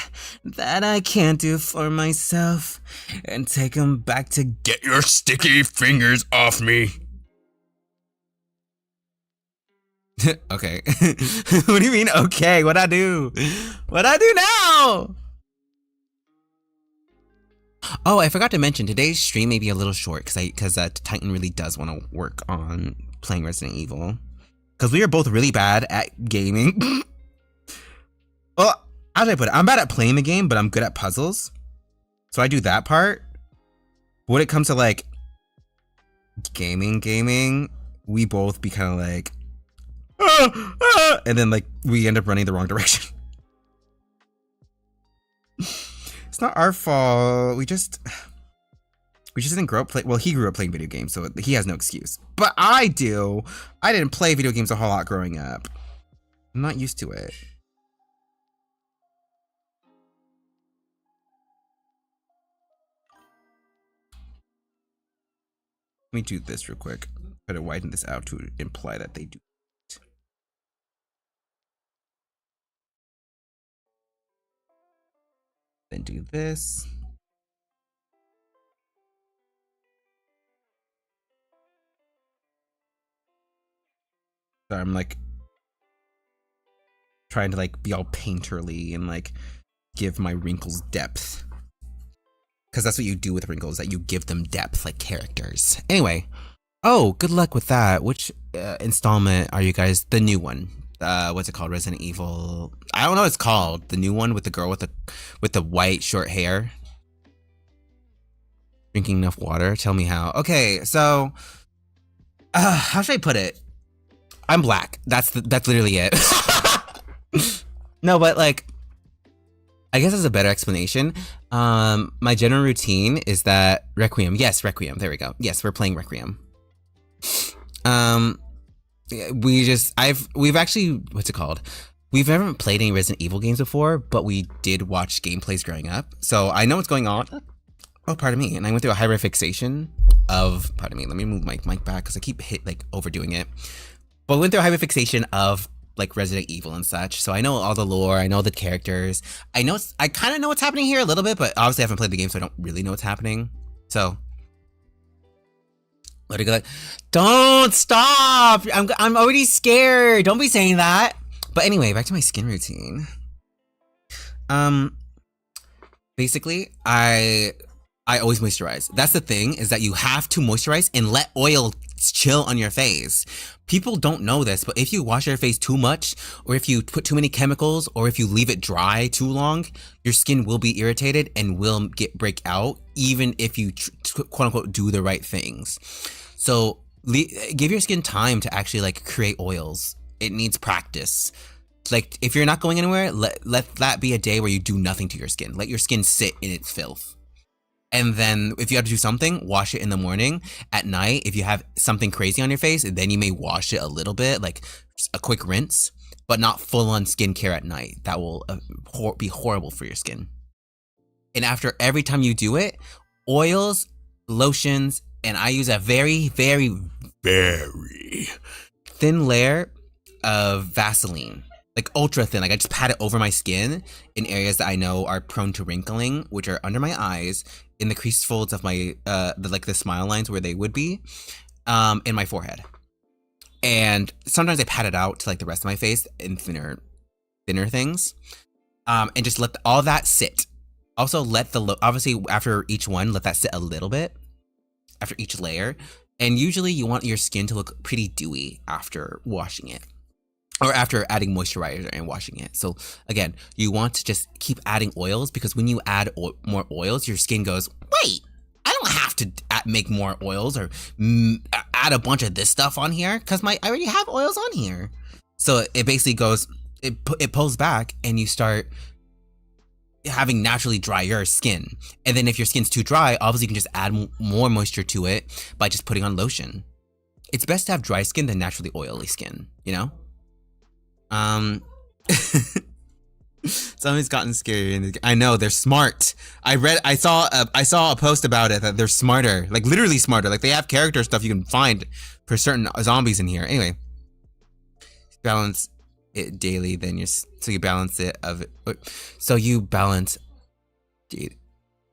that I can't do for myself? And take them back to get your sticky fingers off me. Okay. What do you mean, okay? What'd I do? What'd I do now? Oh, I forgot to mention, today's stream may be a little short because Titan really does want to work on playing Resident Evil. Because we are both really bad at gaming. Well, how do I put it? I'm bad at playing the game, but I'm good at puzzles. So I do that part. But when it comes to like gaming, we both be kind of like, and then like we end up running the wrong direction. It's not our fault. We just didn't grow up well, he grew up playing video games, so he has no excuse. But I do. I didn't play video games a whole lot growing up. I'm not used to it. Let me do this real quick. Try to widen this out to imply that they do. Then do this. So I'm like trying to like be all painterly and like give my wrinkles depth. Because that's what you do with wrinkles, that you give them depth like characters. Anyway, oh, good luck with that. Which installment are you guys? The new one. What's it called? Resident Evil. I don't know what it's called. The new one with the girl with the white short hair. Drinking enough water. Tell me how. Okay, so how should I put it? I'm black. That's literally it. No, but like, I guess that's a better explanation. My general routine is that Requiem. Yes, Requiem. There we go. Yes, we're playing Requiem. We've actually, what's it called? We've never played any Resident Evil games before, but we did watch gameplays growing up. So I know what's going on. Oh, pardon me. And I went through a hyperfixation of, pardon me, let me move my mic back because I keep overdoing it. But I went through a hyperfixation of like Resident Evil and such, so I know all the lore, I know the characters, I kind of know what's happening here a little bit, but obviously I haven't played the game, so I don't really know what's happening. So let it go. Don't stop! I'm already scared. Don't be saying that. But anyway, back to my skin routine. Basically, I always moisturize. That's the thing, is that you have to moisturize and let oil chill on your face. People don't know this, but if you wash your face too much, or if you put too many chemicals, or if you leave it dry too long, your skin will be irritated and will break out, even if you quote unquote do the right things. So give your skin time to actually like create oils. It needs practice. Like if you're not going anywhere, let that be a day where you do nothing to your skin. Let your skin sit in its filth. And then if you have to do something, wash it in the morning. At night, if you have something crazy on your face, then you may wash it a little bit, like just a quick rinse, but not full on skincare at night. That will be horrible for your skin. And after every time you do it, oils, lotions, and I use a very, very, very thin layer of Vaseline. Like ultra thin, like I just pat it over my skin in areas that I know are prone to wrinkling, which are under my eyes, in the creased folds of my, the smile lines where they would be, in my forehead. And sometimes I pat it out to like the rest of my face in thinner things, and just let all that sit. Also let obviously after each one, let that sit a little bit, after each layer. And usually you want your skin to look pretty dewy after washing it. Or after adding moisturizer and washing it. So again, you want to just keep adding oils, because when you add more oils, your skin goes, wait, I don't have to make more oils or add a bunch of this stuff on here, because I already have oils on here. So it basically goes, it pulls back, and you start having naturally drier skin. And then if your skin's too dry, obviously you can just add more moisture to it by just putting on lotion. It's best to have dry skin than naturally oily skin, you know? Somebody's gotten scary. I know, they're smart. I saw a post about it, that they're smarter, like literally smarter. Like they have character stuff you can find for certain zombies in here. Anyway, balance it daily, then so you balance it so you balance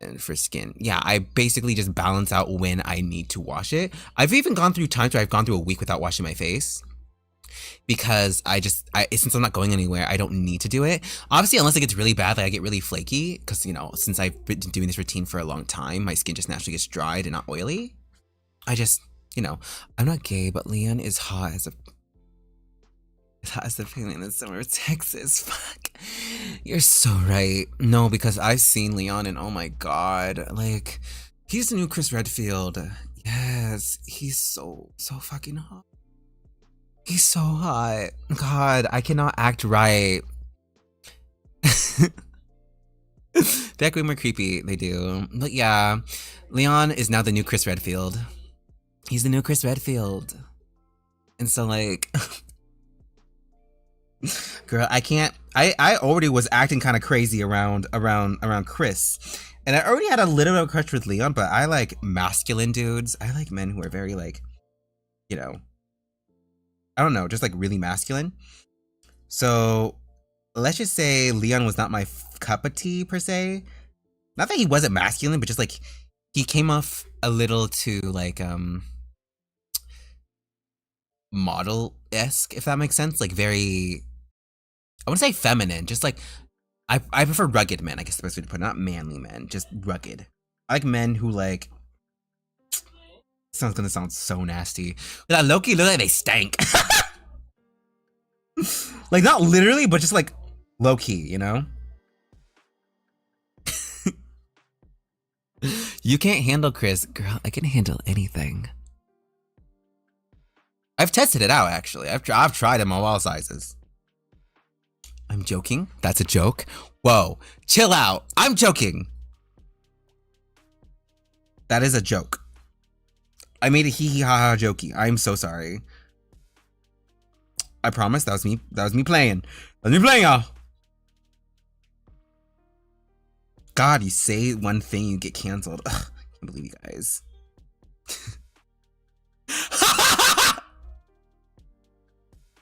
and for skin. Yeah, I basically just balance out when I need to wash it. I've even gone through times where I've gone through a week without washing my face, because since I'm not going anywhere, I don't need to do it. Obviously, unless it gets really bad, like I get really flaky, because, you know, since I've been doing this routine for a long time, my skin just naturally gets dried and not oily. I just, you know, I'm not gay, but Leon is hot as the feeling in summer of Texas. Fuck. You're so right. No, because I've seen Leon and oh my god, like, he's the new Chris Redfield. Yes, he's so fucking hot. He's so hot. God, I cannot act right. They act way more creepy. They do. But yeah, Leon is now the new Chris Redfield. He's the new Chris Redfield. And so like, girl, I can't. I already was acting kind of crazy around Chris. And I already had a little bit of a crush with Leon, but I like masculine dudes. I like men who are very like, you know, I don't know, just like really masculine. So let's just say Leon was not my cup of tea per se. Not that he wasn't masculine, but just like he came off a little too like model-esque, if that makes sense. Like very, I wouldn't say feminine, just like I prefer rugged men, I guess the best way to put it. Not manly men, just rugged. I like men who like, sounds gonna sound so nasty. That Loki look like they stank. Like not literally, but just like low key, you know? You can't handle Chris. Girl, I can handle anything. I've tested it out actually. I've tried them on all sizes. I'm joking. That's a joke. Whoa, chill out. I'm joking. That is a joke. I made a hee hee ha ha jokey. I'm so sorry. I promise that was me. That was me playing. That was me playing, y'all. God, you say one thing, you get canceled. Ugh, I can't believe you guys.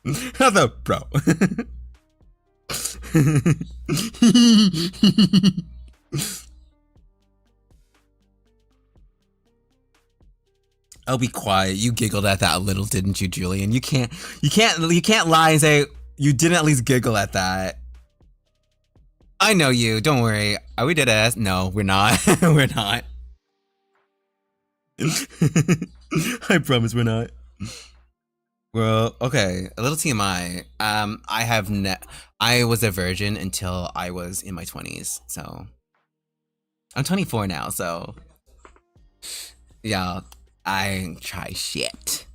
Another bro. I'll be quiet. You giggled at that a little, didn't you, Julian? You can't lie and say you didn't at least giggle at that. I know you. Don't worry. Are we dead ass? No, we're not. We're not. I promise we're not. Well, okay. A little TMI. I was a virgin until I was in my 20s. So I'm 24 now. So yeah, I ain't try shit.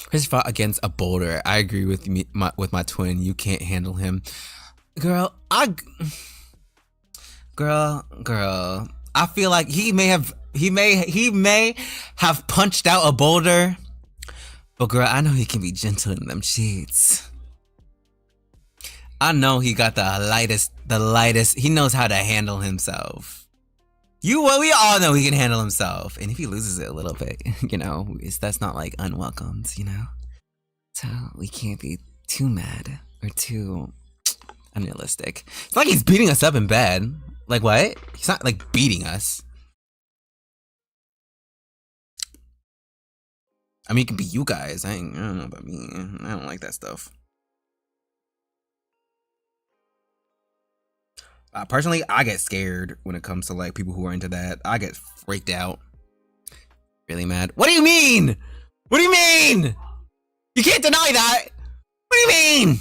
Chris fought against a boulder. I agree with with my twin. You can't handle him, girl. Girl. I feel like he may have punched out a boulder, but girl, I know he can be gentle in them sheets. I know he got the lightest. He knows how to handle himself. We all know he can handle himself, and if he loses it a little bit, you know, that's not like unwelcomed, you know. So we can't be too mad or too unrealistic. It's like he's beating us up in bed. Like what? He's not like beating us. I mean, it can be you guys. I don't know about me. I don't like that stuff. Personally, I get scared when it comes to like people who are into that. I get freaked out. Really mad. What do you mean? What do you mean? You can't deny that. What do you mean?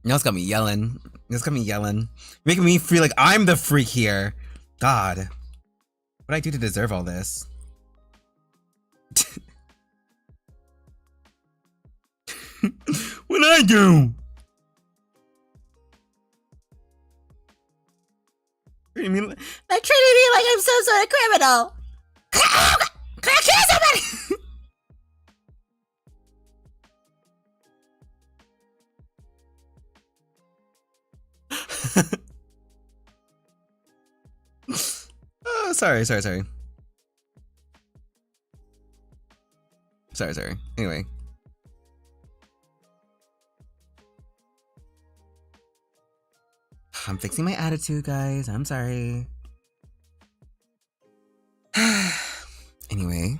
Now it's got me yelling. Making me feel like I'm the freak here. God. What did I do to deserve all this? What'd I do? They're treating me like I'm some sort of criminal. Can I kill somebody? Oh, sorry. Anyway. I'm fixing my attitude, guys. I'm sorry. Anyway.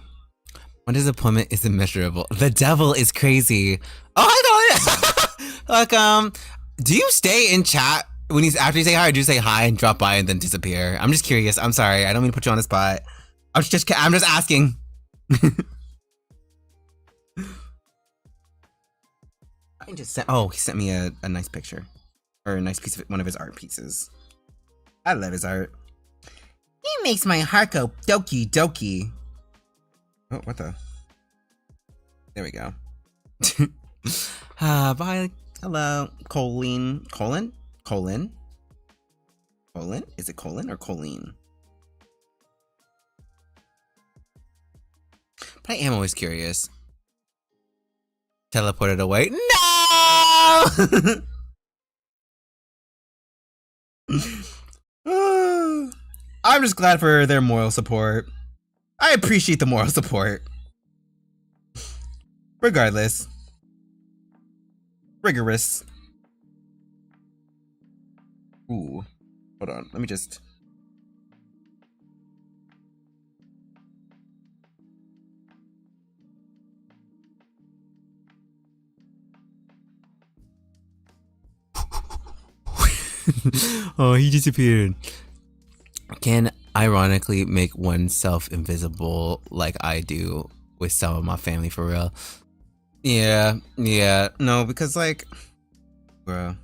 One disappointment is immeasurable. The devil is crazy. Oh, I got it. Like, do you stay in chat when after you say hi, or do you say hi and drop by and then disappear? I'm just curious. I'm sorry. I don't mean to put you on the spot. I'm just asking. I just sent. Oh, he sent me a nice picture, or a nice piece of one of his art pieces. I love his art. He makes my heart go doki doki. Oh, what the? There we go. Bye. Hello, Colleen. Colin? Is it Colin or Colleen? But I am always curious. Teleported away. No! I'm just glad for their moral support. I appreciate the moral support. Regardless. Rigorous. Ooh. Hold on. Let me just... Oh, he disappeared. Can ironically make oneself invisible like I do with some of my family, for real. Yeah. No, because like, bro,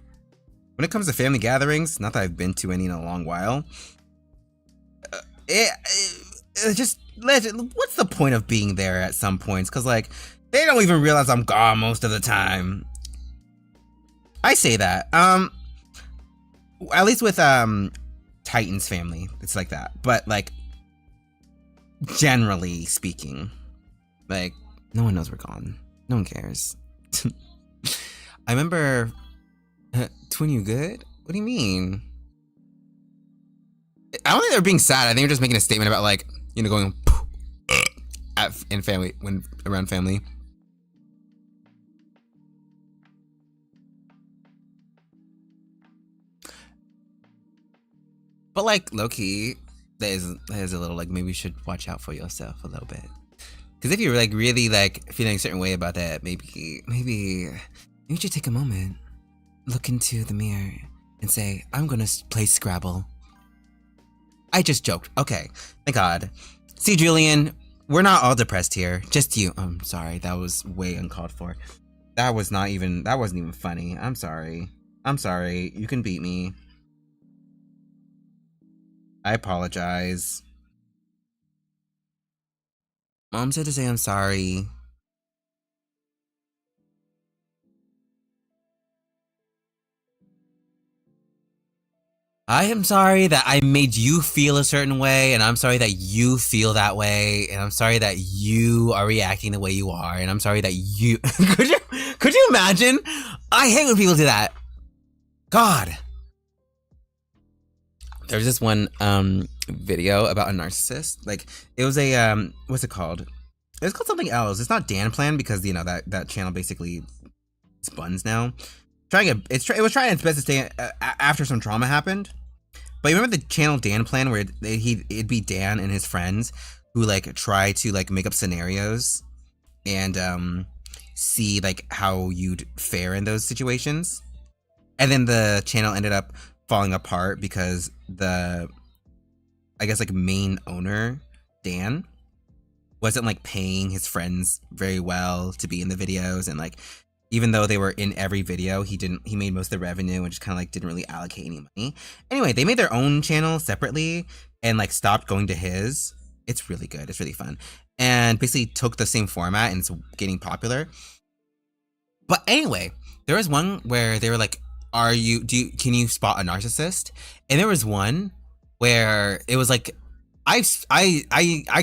when it comes to family gatherings, not that I've been to any in a long while, it just, what's the point of being there at some points? Because like, they don't even realize I'm gone most of the time. I say that. At least with Titan's family, it's like that. But like, generally speaking, like, no one knows we're gone. No one cares. I remember, Twin, you good? What do you mean? I don't think they're being sad. I think they're just making a statement about like, you know, going in family, when around family. But like low key, that is a little like maybe you should watch out for yourself a little bit. Because if you're like really like feeling a certain way about that, maybe you should take a moment, look into the mirror, and say, "I'm gonna play Scrabble." I just joked. Okay, thank God. See, Julian, we're not all depressed here. Just you. I'm sorry, that was way uncalled for. That wasn't even funny. I'm sorry. You can beat me. I apologize. Mom said to say I'm sorry. I am sorry that I made you feel a certain way, and I'm sorry that you feel that way, and I'm sorry that you are reacting the way you are, and I'm sorry that you could you imagine? I hate when people do that. God. There's this one video about a narcissist. Like it was a what's it called? It was called something else. It's not Dan Plan because you know that channel basically buns now. It was trying its best to stay after some trauma happened. But you remember the channel Dan Plan where it'd be Dan and his friends who like try to like make up scenarios and see like how you'd fare in those situations. And then the channel ended up falling apart because the, I guess like main owner, Dan, wasn't like paying his friends very well to be in the videos, and like even though they were in every video, he made most of the revenue and just kind of like didn't really allocate any money. Anyway, they made their own channel separately and like stopped going to his. It's really good. It's really fun. And basically took the same format and it's getting popular. But anyway, there was one where they were like, can you spot a narcissist? And there was one where it was like, I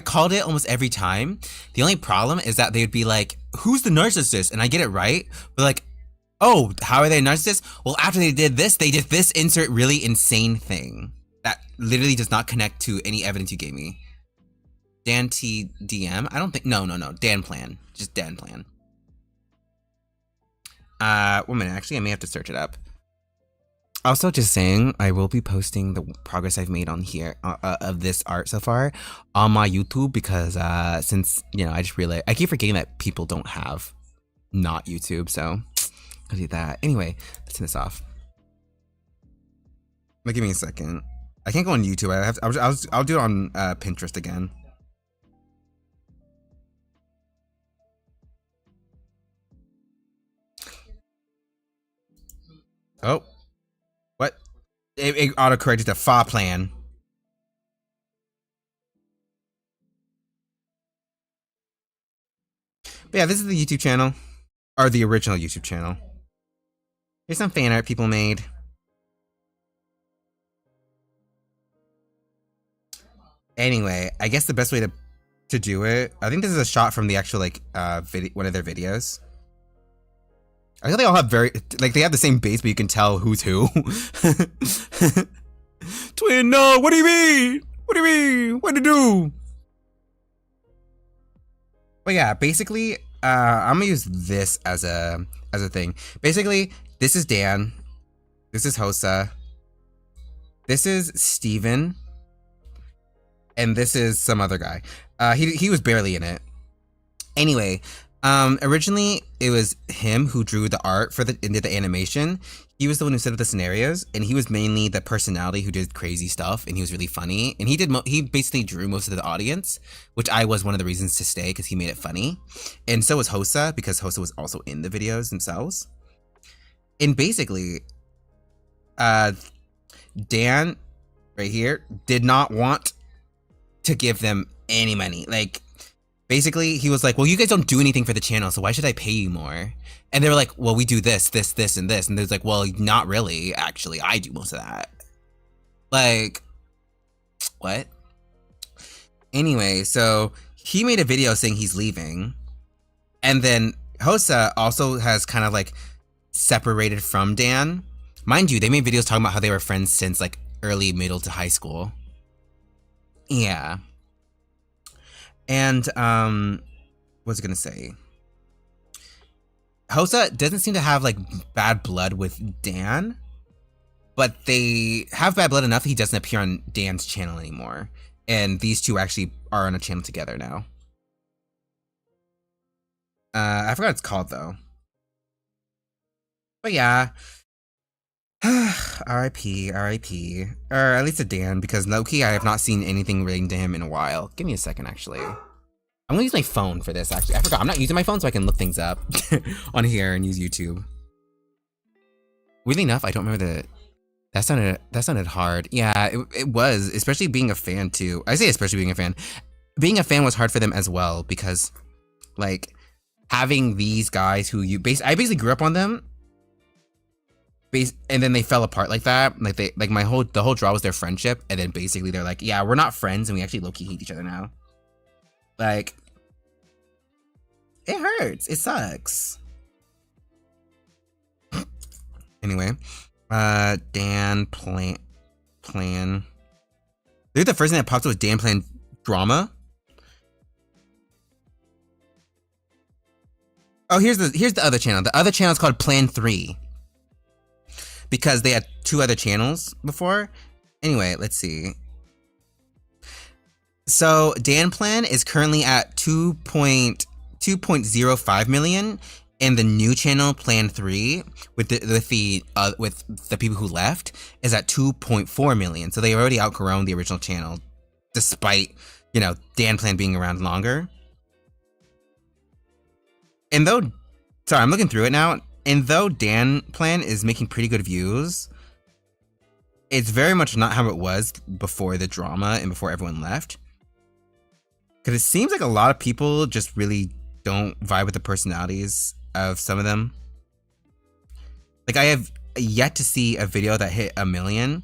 called it almost every time. The only problem is that they would be like, who's the narcissist? And I get it right. But like, oh, how are they a narcissist? Well, after they did this insert really insane thing that literally does not connect to any evidence you gave me. Dan TDM? I don't think, no. Dan Plan. Just Dan Plan. 1 minute, actually, I may have to search it up. Also, just saying, I will be posting the progress I've made on here of this art so far on my YouTube because since, you know, I just realized I keep forgetting that people don't have not YouTube, so I'll do that. Anyway, let's turn this off. But give me a second. I can't go on YouTube. I'll do it on Pinterest again. Oh. What? It autocorrected to Fa Plan. But yeah, this is the YouTube channel. Or the original YouTube channel. Here's some fan art people made. Anyway, I guess the best way to do it, I think this is a shot from the actual like one of their videos. I think they all have they have the same base, but you can tell who's who. Twin, no, what do you mean? What do you mean? What to do? But yeah, basically, I'm gonna use this as a thing. Basically, this is Dan. This is Hosa. This is Steven. And this is some other guy. He was barely in it. Anyway, originally it was him who drew the art and did the animation. He was the one who set up the scenarios, and he was mainly the personality who did crazy stuff, and he was really funny. And he basically drew most of the audience, which I was one of the reasons to stay because he made it funny. And so was Hosa, because Hosa was also in the videos themselves. And basically, Dan, right here, did not want to give them any money. Like, basically, he was like, well, you guys don't do anything for the channel, so why should I pay you more? And they were like, well, we do this, this, this, and this. And there's like, well, not really. Actually, I do most of that. Like, what? Anyway, so he made a video saying he's leaving. And then Hosa also has kind of like separated from Dan. Mind you, they made videos talking about how they were friends since like early, middle to high school. Yeah. And what's it gonna say? Hosa doesn't seem to have like bad blood with Dan, but they have bad blood enough that he doesn't appear on Dan's channel anymore. And these two actually are on a channel together now. I forgot what it's called though. But yeah. R.I.P. R.I.P. Or at least to Dan, because low-key I have not seen anything relating to him in a while. Give me a second, actually. I'm gonna use my phone for this, actually. I forgot, I'm not using my phone so I can look things up on here and use YouTube. Weirdly enough, I don't remember the... That sounded hard. Yeah, it was, especially being a fan, too. I say especially being a fan. Being a fan was hard for them as well, because, like, having these guys who I basically grew up on them, and then they fell apart like that. Like the whole draw was their friendship, and then basically they're like, yeah, we're not friends, and we actually low-key hate each other now. Like, it hurts. It sucks. Anyway, Dan plan. They're the first thing that pops up with Dan plan drama. Oh, here's the other channel. The other channel is called Plan 3. Because they had 2 other channels before. Anyway, let's see. So Dan Plan is currently at 2.05 million, and the new channel Plan 3 with the people who left is at 2.4 million. So they already outgrown the original channel, despite, you know, Dan Plan being around longer. And though, sorry, I'm looking through it now. And though Dan Plan is making pretty good views, it's very much not how it was before the drama and before everyone left. Because it seems like a lot of people just really don't vibe with the personalities of some of them. Like, I have yet to see a video that hit 1 million.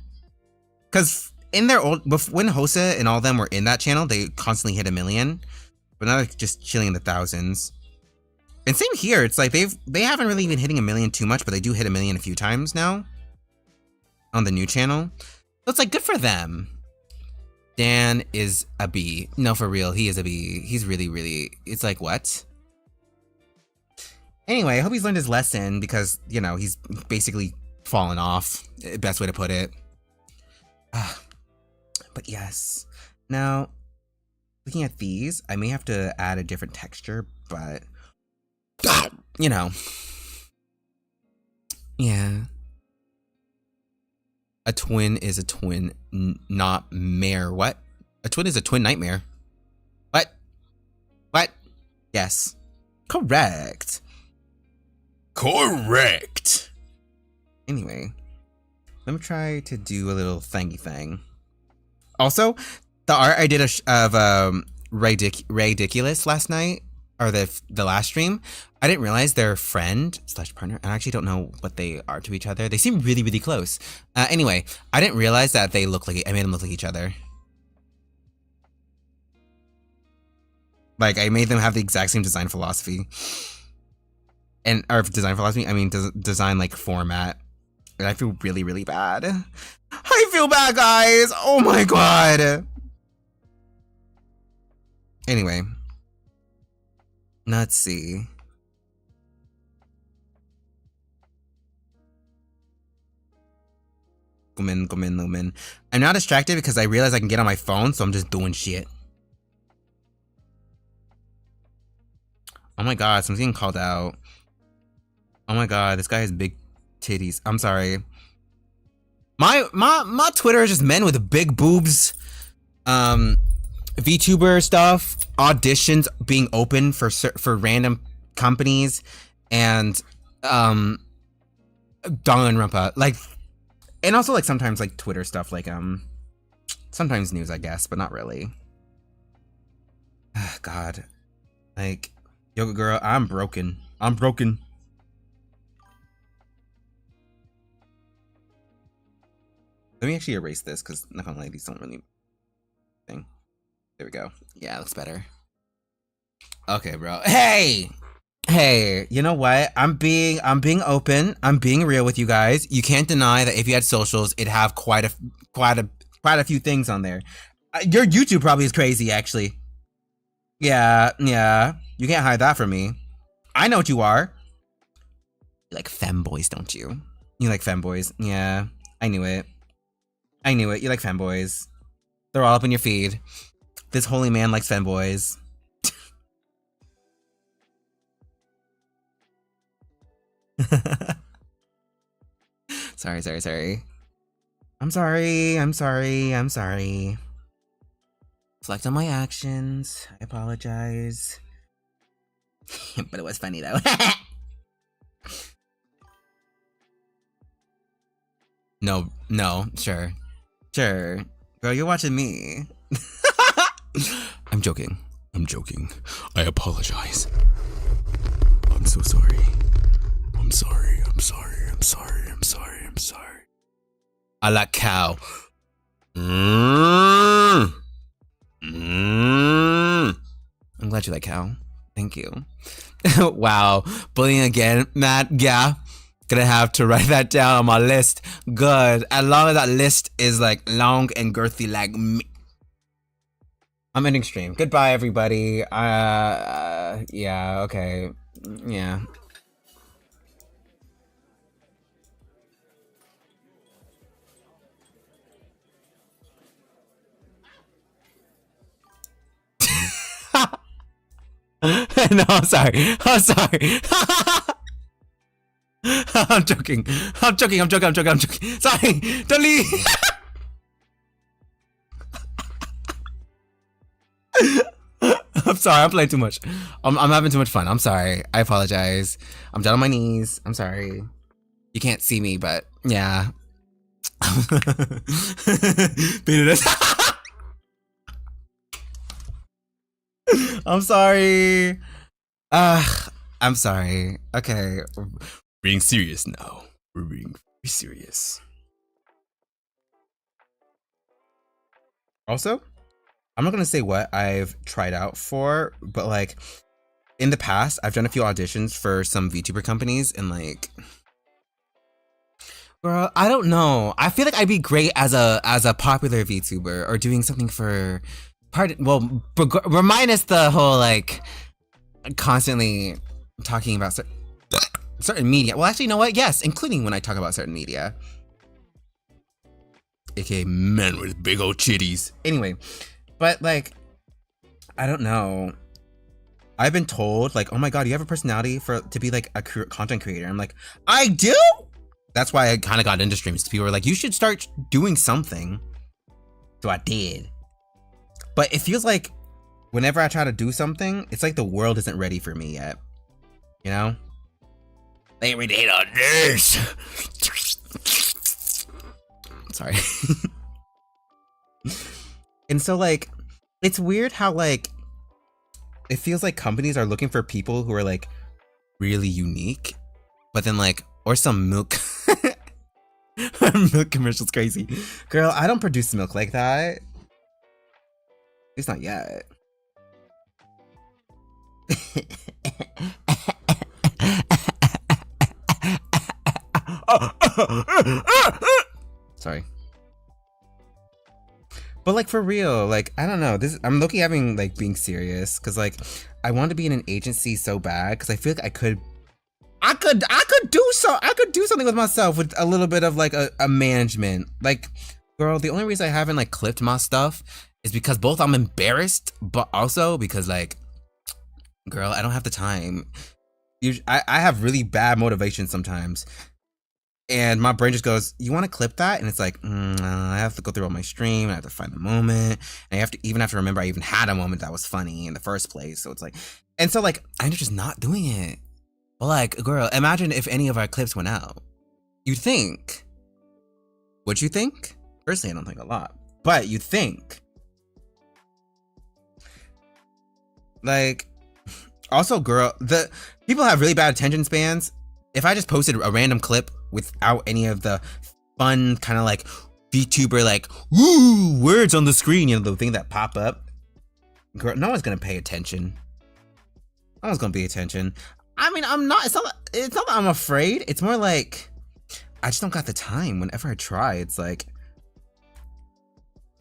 Because in their when Hosa and all of them were in that channel, they constantly hit 1 million. But now they're just chilling in the thousands. And same here, it's like they haven't really been hitting 1 million too much, but they do hit 1 million a few times now on the new channel. So it's like, good for them. Dan is a B. No, for real, he is a B. He's really, really, it's like, what? Anyway, I hope he's learned his lesson because, you know, he's basically fallen off, best way to put it. But yes. Now, looking at these, I may have to add a different texture, but... you know. Yeah. A twin is a twin, not mare. What? A twin is a twin nightmare. What? What? Yes. Correct. Correct. Anyway, let me try to do a little thingy thing. Also, the art I did of Ridiculous last night, or the last stream, I didn't realize they're friend / partner. I actually don't know what they are to each other. They seem really, really close. Anyway, I didn't realize that they look like, I made them look like each other. Like, I made them have the exact same design philosophy. Or design philosophy, I mean design like format. And I feel really, really bad. I feel bad, guys! Oh my god! Anyway. Let's see. Lumen. I'm not distracted because I realize I can get on my phone, so I'm just doing shit. Oh my god, someone's getting called out. Oh my god, this guy has big titties. I'm sorry. My Twitter is just men with big boobs. VTuber stuff, auditions being open for random companies, and Dong and Rumpa, like, and also like sometimes like Twitter stuff, like sometimes news, I guess, but not really. God, like, Yoga Girl, I'm broken. I'm broken. Let me actually erase this because not gonna lie, these don't really thing. There we go. Yeah, it looks better. Okay, bro. Hey, you know what? I'm being open. I'm being real with you guys. You can't deny that if you had socials, it'd have quite a few things on there. Your YouTube probably is crazy, actually. Yeah, yeah. You can't hide that from me. I know what you are. You like femboys, don't you? You like femboys. Yeah, I knew it. I knew it. You like femboys. They're all up in your feed. This holy man likes femboys. Sorry, sorry, sorry. I'm sorry, I'm sorry, I'm sorry. Reflect on my actions. I apologize. But it was funny though. No, no, sure. Sure. Girl, you're watching me. I'm joking. I'm joking. I apologize. I'm so sorry. I'm sorry. I'm sorry. I'm sorry. I'm sorry. I'm sorry. I like cow. I'm glad you like cow. Thank you. Wow. Bullying again, Matt. Yeah. Gonna have to write that down on my list. Good. As long as that list is like long and girthy like me. I'm ending stream. Goodbye, everybody. Yeah, okay. Yeah. No, I'm sorry. I'm sorry. I'm joking. I'm joking. I'm joking. I'm joking. I'm joking. Sorry. Don't leave. I'm sorry. I'm playing too much. I'm having too much fun. I'm sorry. I apologize. I'm down on my knees. I'm sorry. You can't see me, but yeah. I'm sorry. I'm sorry. Okay. We're being serious now. We're being very serious. Also, I'm not gonna say what I've tried out for, but like in the past, I've done a few auditions for some VTuber companies, and like, girl, I don't know. I feel like I'd be great as a popular VTuber or doing something for minus the whole like constantly talking about certain media. Well, actually, you know what? Yes, including when I talk about certain media. AKA men with big old chitties. Anyway, but like, I don't know. I've been told like, oh my god, you have a personality to be like a content creator. I'm like, I do? That's why I kind of got into streams. People were like, you should start doing something. So I did. But it feels like whenever I try to do something, it's like the world isn't ready for me yet. You know? They relate on this. Sorry. And so like, it's weird how like, it feels like companies are looking for people who are like really unique, but then like, or some milk. Milk commercial's crazy. Girl, I don't produce milk like that. At least not yet. Sorry. But like for real, like I don't know. I'm looking having like being serious because like I want to be in an agency so bad because I feel like I could do something with myself with a little bit of like a management. Like, girl, the only reason I haven't like clipped my stuff is because both I'm embarrassed, but also because like, girl, I don't have the time. I have really bad motivation sometimes. And my brain just goes, you want to clip that? And it's like, I have to go through all my stream. I have to find the moment. And I have to remember I even had a moment that was funny in the first place. So it's like, and so like, I'm just not doing it. But like, girl, imagine if any of our clips went out. You'd think. Would you think? Personally, I don't think a lot. But you'd think. Like, also, girl, the people have really bad attention spans. If I just posted a random clip without any of the fun kind of like VTuber like woo words on the screen, you know, the thing that pop up, girl, no one's gonna pay attention. No one's gonna pay attention. I mean, it's not that I'm afraid. It's more like I just don't got the time. Whenever I try, it's like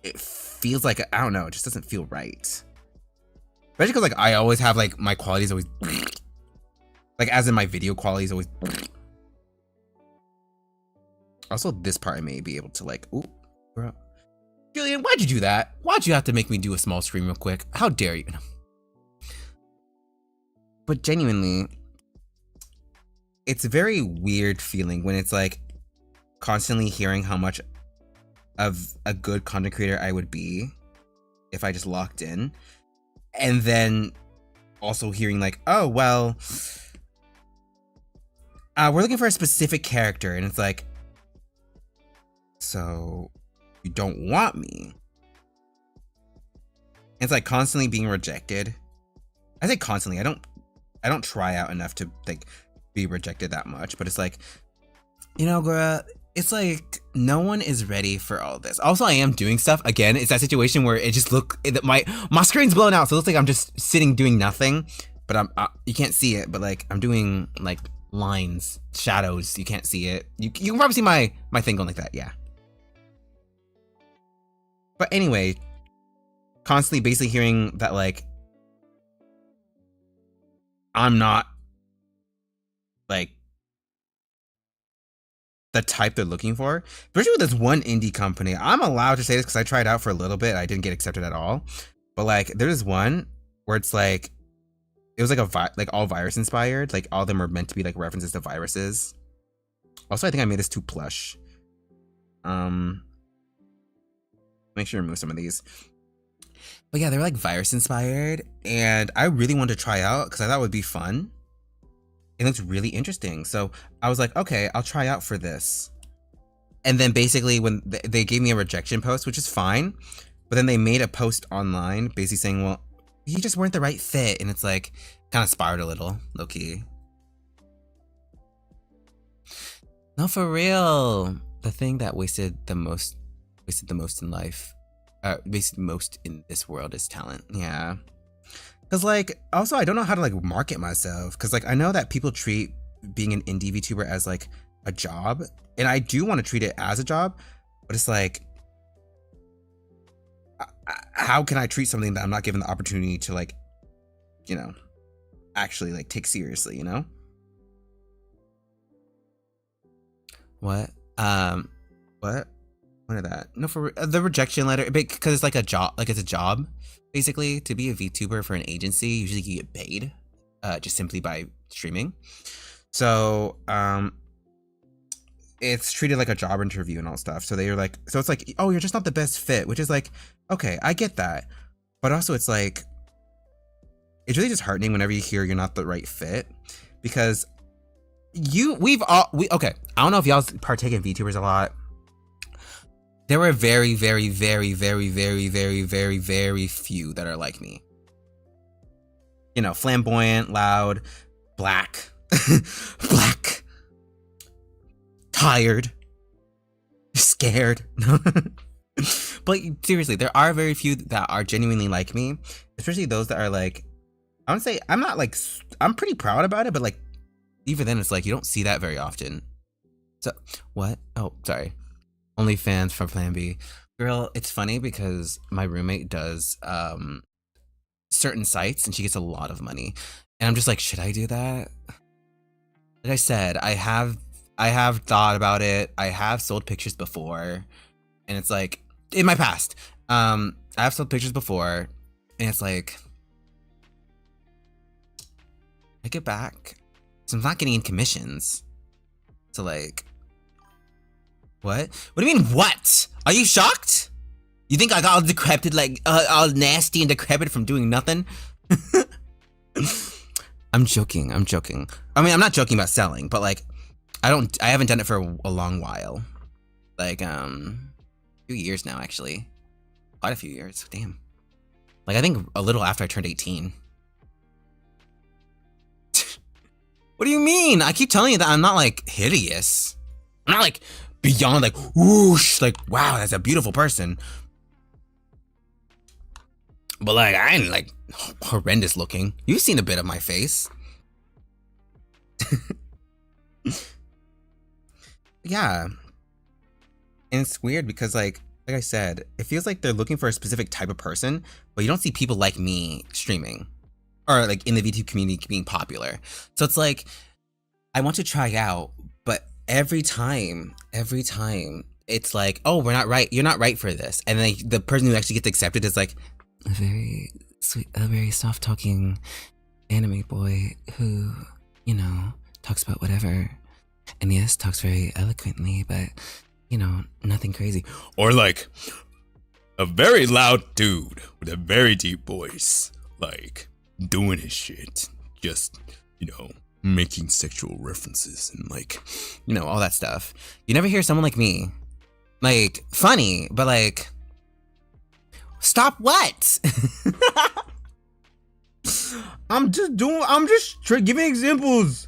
it feels like I don't know. It just doesn't feel right. Especially because like I always have like my quality is always like as in my video quality is always. Also, this part I may be able to like. Ooh, bro. Julian, why'd you do that? Why'd you have to make me do a small screen real quick? How dare you? But genuinely, it's a very weird feeling when it's like constantly hearing how much of a good content creator I would be if I just locked in. And then also hearing like, oh, well, we're looking for a specific character. And it's like, so you don't want me. It's like constantly being rejected. I say constantly. I don't try out enough to like be rejected that much, but it's like, you know, girl, it's like no one is ready for all this. Also, I am doing stuff again. It's that situation where it just my screen's blown out, so it looks like I'm just sitting doing nothing. But you can't see it, but like I'm doing like lines, shadows. You can't see it. You can probably see my thing going like that. Yeah. But anyway, constantly basically hearing that like I'm not like the type they're looking for. Especially with this one indie company. I'm allowed to say this because I tried out for a little bit. I didn't get accepted at all. But like there's one where it's like it was like all virus inspired. Like all of them are meant to be like references to viruses. Also, I think I made this too plush. Make sure to remove some of these. But yeah, they were like virus inspired, and I really wanted to try out because I thought it would be fun. It looks really interesting, so I was like, okay, I'll try out for this. And then basically, when they gave me a rejection post, which is fine, but then they made a post online, basically saying, "Well, you just weren't the right fit," and it's like kind of spiraled a little, low key. No, for real. The thing that wasted the most in life, wasted most in this world is talent. Yeah. Cause like, also I don't know how to like market myself. Cause like, I know that people treat being an indie VTuber as like a job, and I do want to treat it as a job, but it's like, how can I treat something that I'm not given the opportunity to like, you know, actually like take seriously, you know? What? What? What is that? No, for the rejection letter, because it's like a job, like it's a job, basically, to be a VTuber for an agency. Usually you get paid, just simply by streaming. So, it's treated like a job interview and all stuff. So they're like, so it's like, oh, you're just not the best fit, which is like, okay, I get that. But also it's like, it's really disheartening whenever you hear you're not the right fit, because okay, I don't know if y'all partake in VTubers a lot. There were very, very, very, very, very, very, very, very few that are like me. You know, flamboyant, loud, black, black, tired, scared. But seriously, there are very few that are genuinely like me, especially those that are like, I would say, I'm pretty proud about it, but like, even then it's like, you don't see that very often. So, what? Oh, sorry. OnlyFans from Plan B. Girl, it's funny because my roommate does certain sites and she gets a lot of money. And I'm just like, should I do that? Like I said, I have thought about it. I have sold pictures before. And it's like, in my past, I have sold pictures before. And it's like, I get back. So I'm not getting in commissions. So like, what? What do you mean, what? Are you shocked? You think I got all decrepit, like, all nasty and decrepit from doing nothing? I'm joking. I mean, I'm not joking about selling, but like, I haven't done it for a long while. Like, a few years now, actually. Quite a few years, damn. Like, I think a little after I turned 18. What do you mean? I keep telling you that I'm not like hideous. I'm not like beyond like whoosh, like wow, that's a beautiful person. But like I ain't like horrendous looking. You've seen a bit of my face. Yeah. And it's weird because like like I said, it feels like they're looking for a specific type of person, but you don't see people like me streaming or like in the VTube community being popular. So it's like, I want to try out, but every time, it's like, oh, we're not right. You're not right for this. And then the person who actually gets accepted is like a very sweet, a very soft talking anime boy who, you know, talks about whatever. And yes, talks very eloquently, but, you know, nothing crazy. Or like a very loud dude with a very deep voice, like doing his shit, just, you know, making sexual references and like, you know, all that stuff. You never hear someone like me, like, funny, but like, stop what? I'm just giving examples.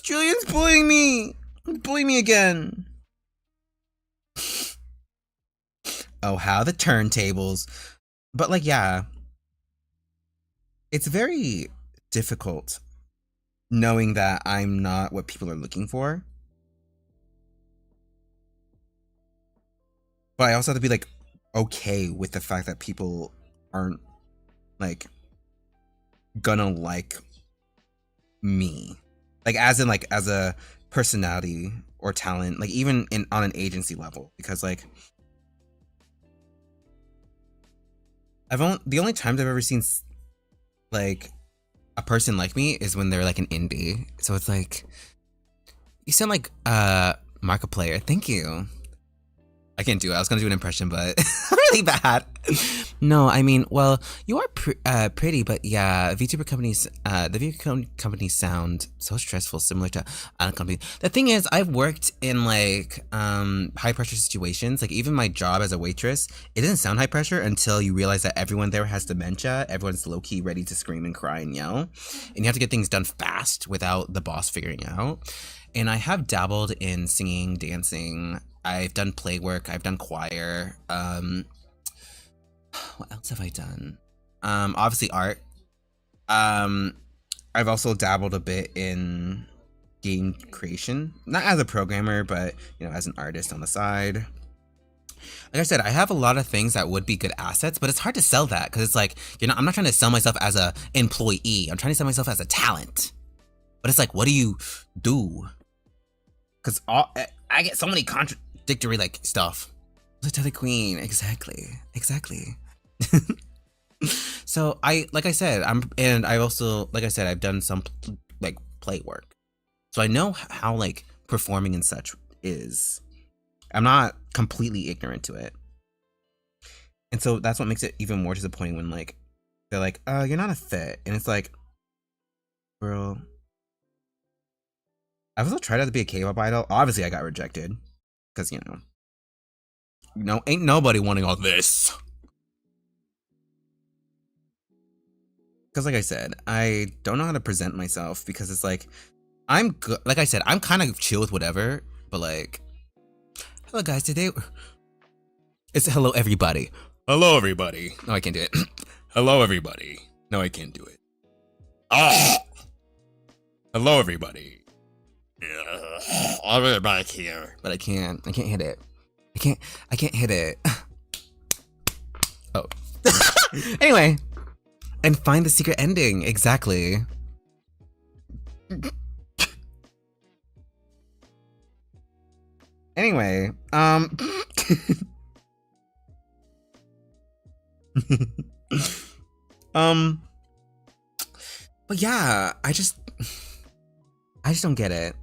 Julian's bullying me. Bullying me again. Oh, how the turntables. But like, yeah. It's very difficult knowing that I'm not what people are looking for. But I also have to be like okay with the fact that people aren't like gonna like me. Like as in like as a personality or talent, like even on an agency level. Because like the only times I've ever seen like a person like me is when they're like an indie. So it's like, you sound like Markiplier. Thank you. I can't do it. I was gonna do an impression, but I'm really bad. No, I mean, well, you are pretty, but yeah, VTuber companies, the VTuber companies sound so stressful, similar to other companies. The thing is, I've worked in like high pressure situations. Like even my job as a waitress, it doesn't sound high pressure until you realize that everyone there has dementia. Everyone's low key ready to scream and cry and yell, and you have to get things done fast without the boss figuring out. And I have dabbled in singing, dancing. I've done play work. I've done choir. What else have I done? Obviously art. I've also dabbled a bit in game creation, not as a programmer, but you know, as an artist on the side. Like I said, I have a lot of things that would be good assets, but it's hard to sell that because it's like, you know, I'm not trying to sell myself as a employee. I'm trying to sell myself as a talent. But it's like, what do you do? Because I get so many contradictory like stuff. Let's tell the queen. Exactly. So like I said, I've done some like play work. So I know how like performing and such is. I'm not completely ignorant to it. And so that's what makes it even more disappointing when like, they're like, you're not a fit. And it's like, bro, I've also tried out to be a K-pop idol. Obviously I got rejected. Cause you know, no, ain't nobody wanting all this. Because like I said, I don't know how to present myself because it's like, I'm good. Like I said, I'm kind of chill with whatever, but like, hello guys, today, it's hello everybody. hello everybody. No, I can't do it. Hello everybody. No, I can't do it. Ah! Hello everybody. I'll be back here. But I can't hit it. I can't hit it. Oh. Anyway. And find the secret ending. Exactly. Anyway, but yeah, I just don't get it.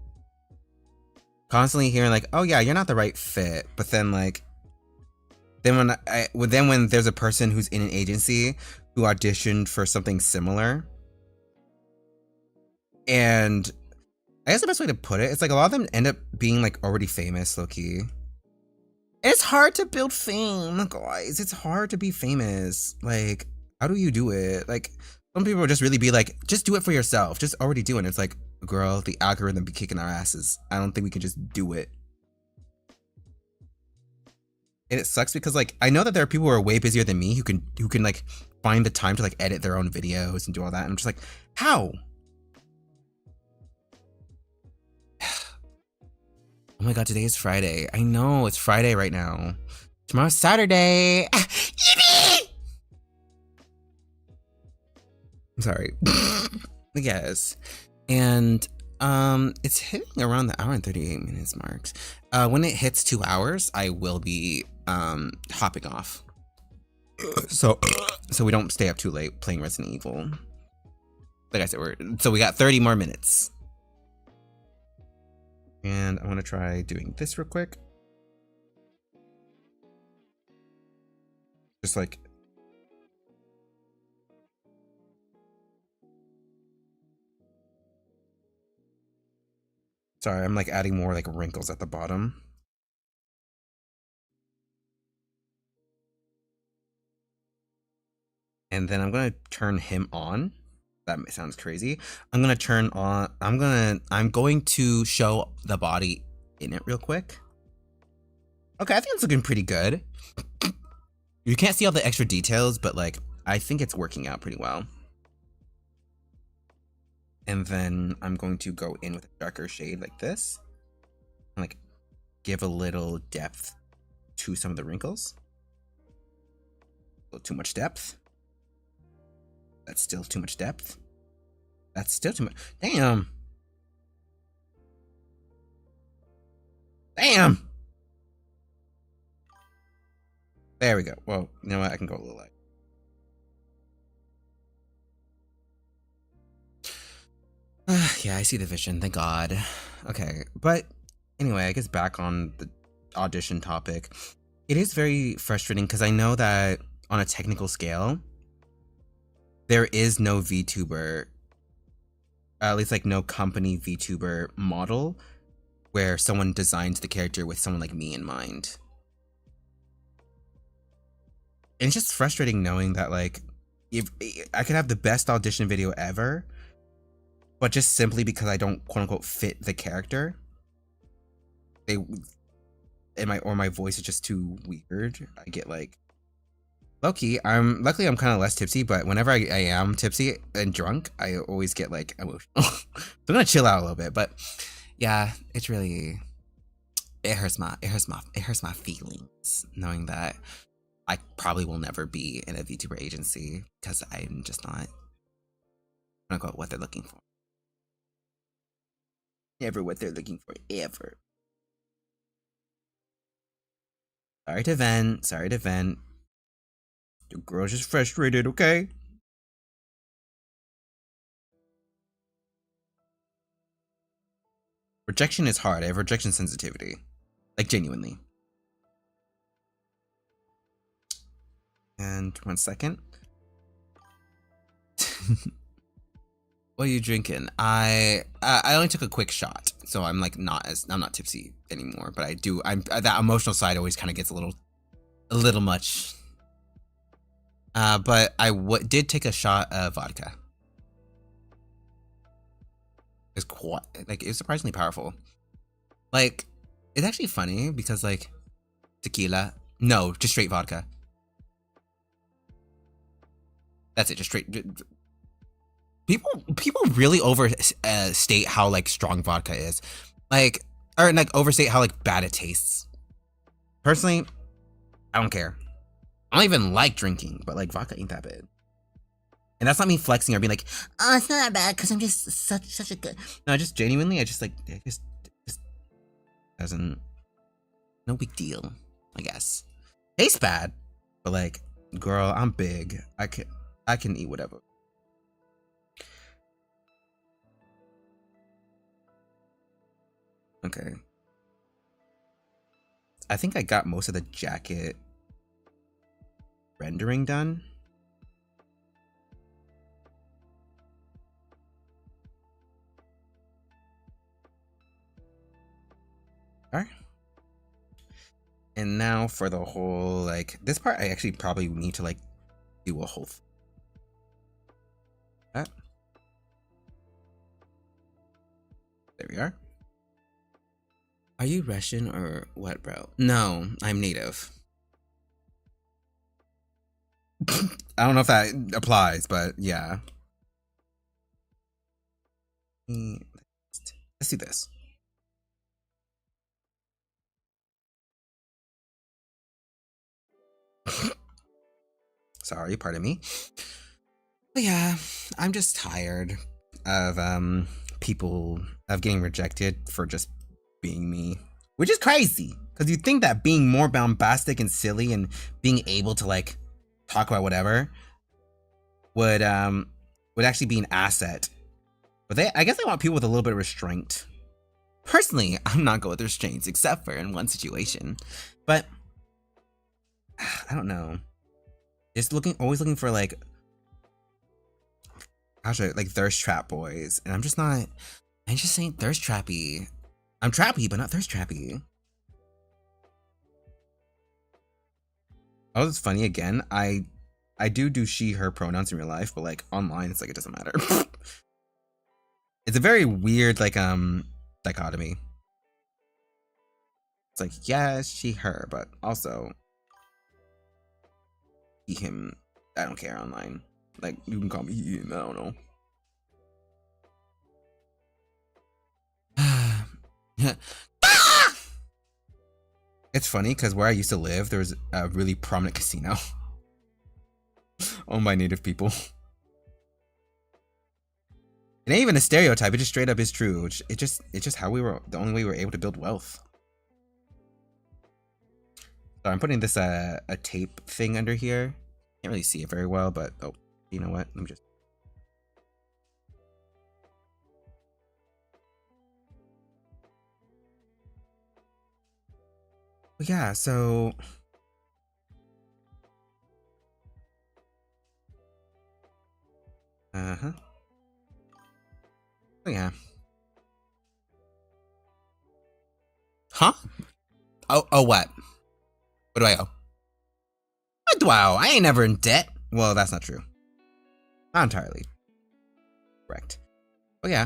Constantly hearing like, oh yeah, you're not the right fit, but then like, when there's a person who's in an agency who auditioned for something similar, and I guess the best way to put it, it's like a lot of them end up being like already famous, low-key. It's hard to build fame, guys. It's hard to be famous. Like, how do you do it? Like, some people will just really be like, just do it for yourself. Just already do it. And it's like, girl, the algorithm be kicking our asses. I don't think we can just do it. And it sucks because like, I know that there are people who are way busier than me who can like find the time to like edit their own videos and do all that. And I'm just like, how? Oh my god, today is Friday. I know, it's Friday right now. Tomorrow's Saturday. Yippee! I'm sorry. Yes. And it's hitting around the hour and 38 minutes marks. When it hits 2 hours, I will be hopping off. So we don't stay up too late playing Resident Evil. Like I said, we got 30 more minutes. And I want to try doing this real quick. Just like sorry, I'm like adding more like wrinkles at the bottom. And then I'm gonna turn him on. That sounds crazy. I'm going to show the body in it real quick. Okay, I think it's looking pretty good. You can't see all the extra details, but like, I think it's working out pretty well. And then I'm going to go in with a darker shade like this. And like, give a little depth to some of the wrinkles. A little too much depth. That's still too much depth. That's still too much. Damn. Damn. There we go. Well, you know what? I can go a little light. Yeah, I see the vision. Thank God. Okay, but anyway, I guess back on the audition topic. It is very frustrating because I know that on a technical scale, there is no VTuber, at least like no company VTuber model where someone designs the character with someone like me in mind. And it's just frustrating knowing that like, if I could have the best audition video ever, but just simply because I don't quote unquote fit the character, my voice is just too weird. I get like, luckily I'm kind of less tipsy, but whenever I am tipsy and drunk, I always get like emotional. So I'm gonna chill out a little bit, but yeah, it's really, it hurts my feelings knowing that I probably will never be in a VTuber agency because I'm just not, quote unquote, what they're looking for. Never what they're looking for, ever. Sorry to vent. The girl's just frustrated, okay? Rejection is hard. I have rejection sensitivity. Like, genuinely. And 1 second. What are you drinking? I only took a quick shot, so I'm like I'm not tipsy anymore. But that emotional side always kind of gets a little much. But I did take a shot of vodka. It's quite like, it was surprisingly powerful. Like, it's actually funny because like tequila, no, just straight vodka. That's it, just straight. People really overstate how like strong vodka is, like, or like overstate how like bad it tastes. Personally, I don't care. I don't even like drinking, but like vodka ain't that bad. And that's not me flexing or being like, oh, it's not that bad because I'm just such a good. No, just genuinely, I just like, it just doesn't. No big deal, I guess. Tastes bad, but like, girl, I'm big. I can eat whatever. Okay. I think I got most of the jacket rendering done. Alright. And now for the whole, like, this part I actually probably need to like do a whole that. There we are. Are you Russian or what, bro? No, I'm native. I don't know if that applies, but yeah. Let's do this. Sorry, pardon me. But yeah, I'm just tired of people of getting rejected for just being me, which is crazy because you think that being more bombastic and silly and being able to like talk about whatever would actually be an asset. But I guess they want people with a little bit of restraint. Personally, I'm not good with restraints except for in one situation. But I don't know. Just always looking for like, actually, like thirst trap boys, and I'm just not. I just ain't thirst trappy. I'm trappy, but not thirst trappy. Oh, it's funny again. I do she her pronouns in real life, but like online, it's like it doesn't matter. It's a very weird like dichotomy. It's like yeah, she her, but also he him. I don't care online. Like you can call me he, I don't know. It's funny because where I used to live, there was a really prominent casino owned by native people. It ain't even a stereotype, it just straight up is true. It's just how we were, the only way we were able to build wealth. So I'm putting this a tape thing under here. Can't really see it very well, but oh, you know what? Let me just. But yeah, so oh yeah. Huh? Oh what? What do I owe? What do I owe? I ain't never in debt. Well, that's not true. Not entirely. Correct. Oh yeah.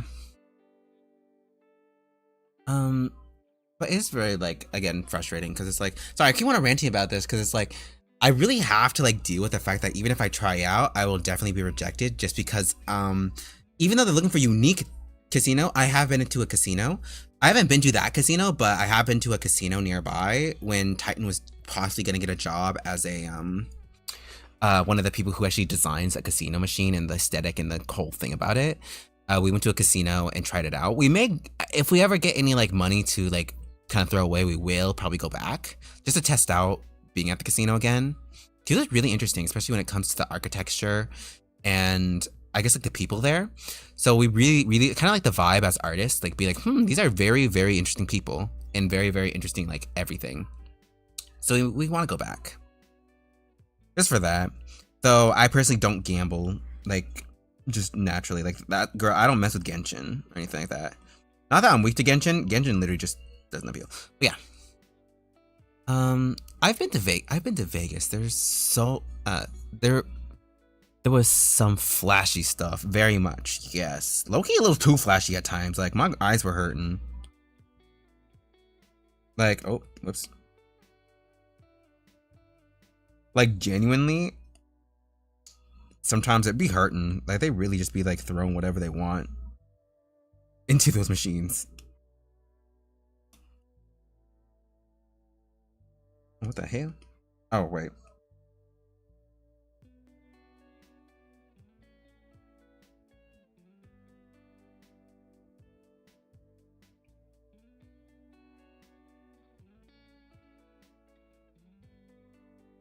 But it's very like again frustrating because it's like sorry I keep want to ranting about this because it's like I really have to like deal with the fact that even if I try out I will definitely be rejected just because even though they're looking for unique casino, I have been into a casino. I haven't been to that casino, but I have been to a casino nearby when Titan was possibly gonna get a job as a one of the people who actually designs a casino machine and the aesthetic and the whole thing about it. We went to a casino and tried it out. We may, if we ever get any like money to like kind of throw away, we will probably go back just to test out being at the casino again. It was really interesting, especially when it comes to the architecture and I guess like the people there. So we really kind of like the vibe as artists, like be like, these are very, very interesting people and very, very interesting like everything. So we want to go back just for that. Though I personally don't gamble like just naturally like that girl. I don't mess with Genshin or anything like that. Not that I'm weak to Genshin. Genshin literally just doesn't appeal. But yeah. I've been to Vegas. There's so there was some flashy stuff, very much. Yes, low-key a little too flashy at times. Like my eyes were hurting. Like oh, whoops. Like genuinely, sometimes it'd be hurting. Like they really just be like throwing whatever they want into those machines. What the hell? Oh, wait.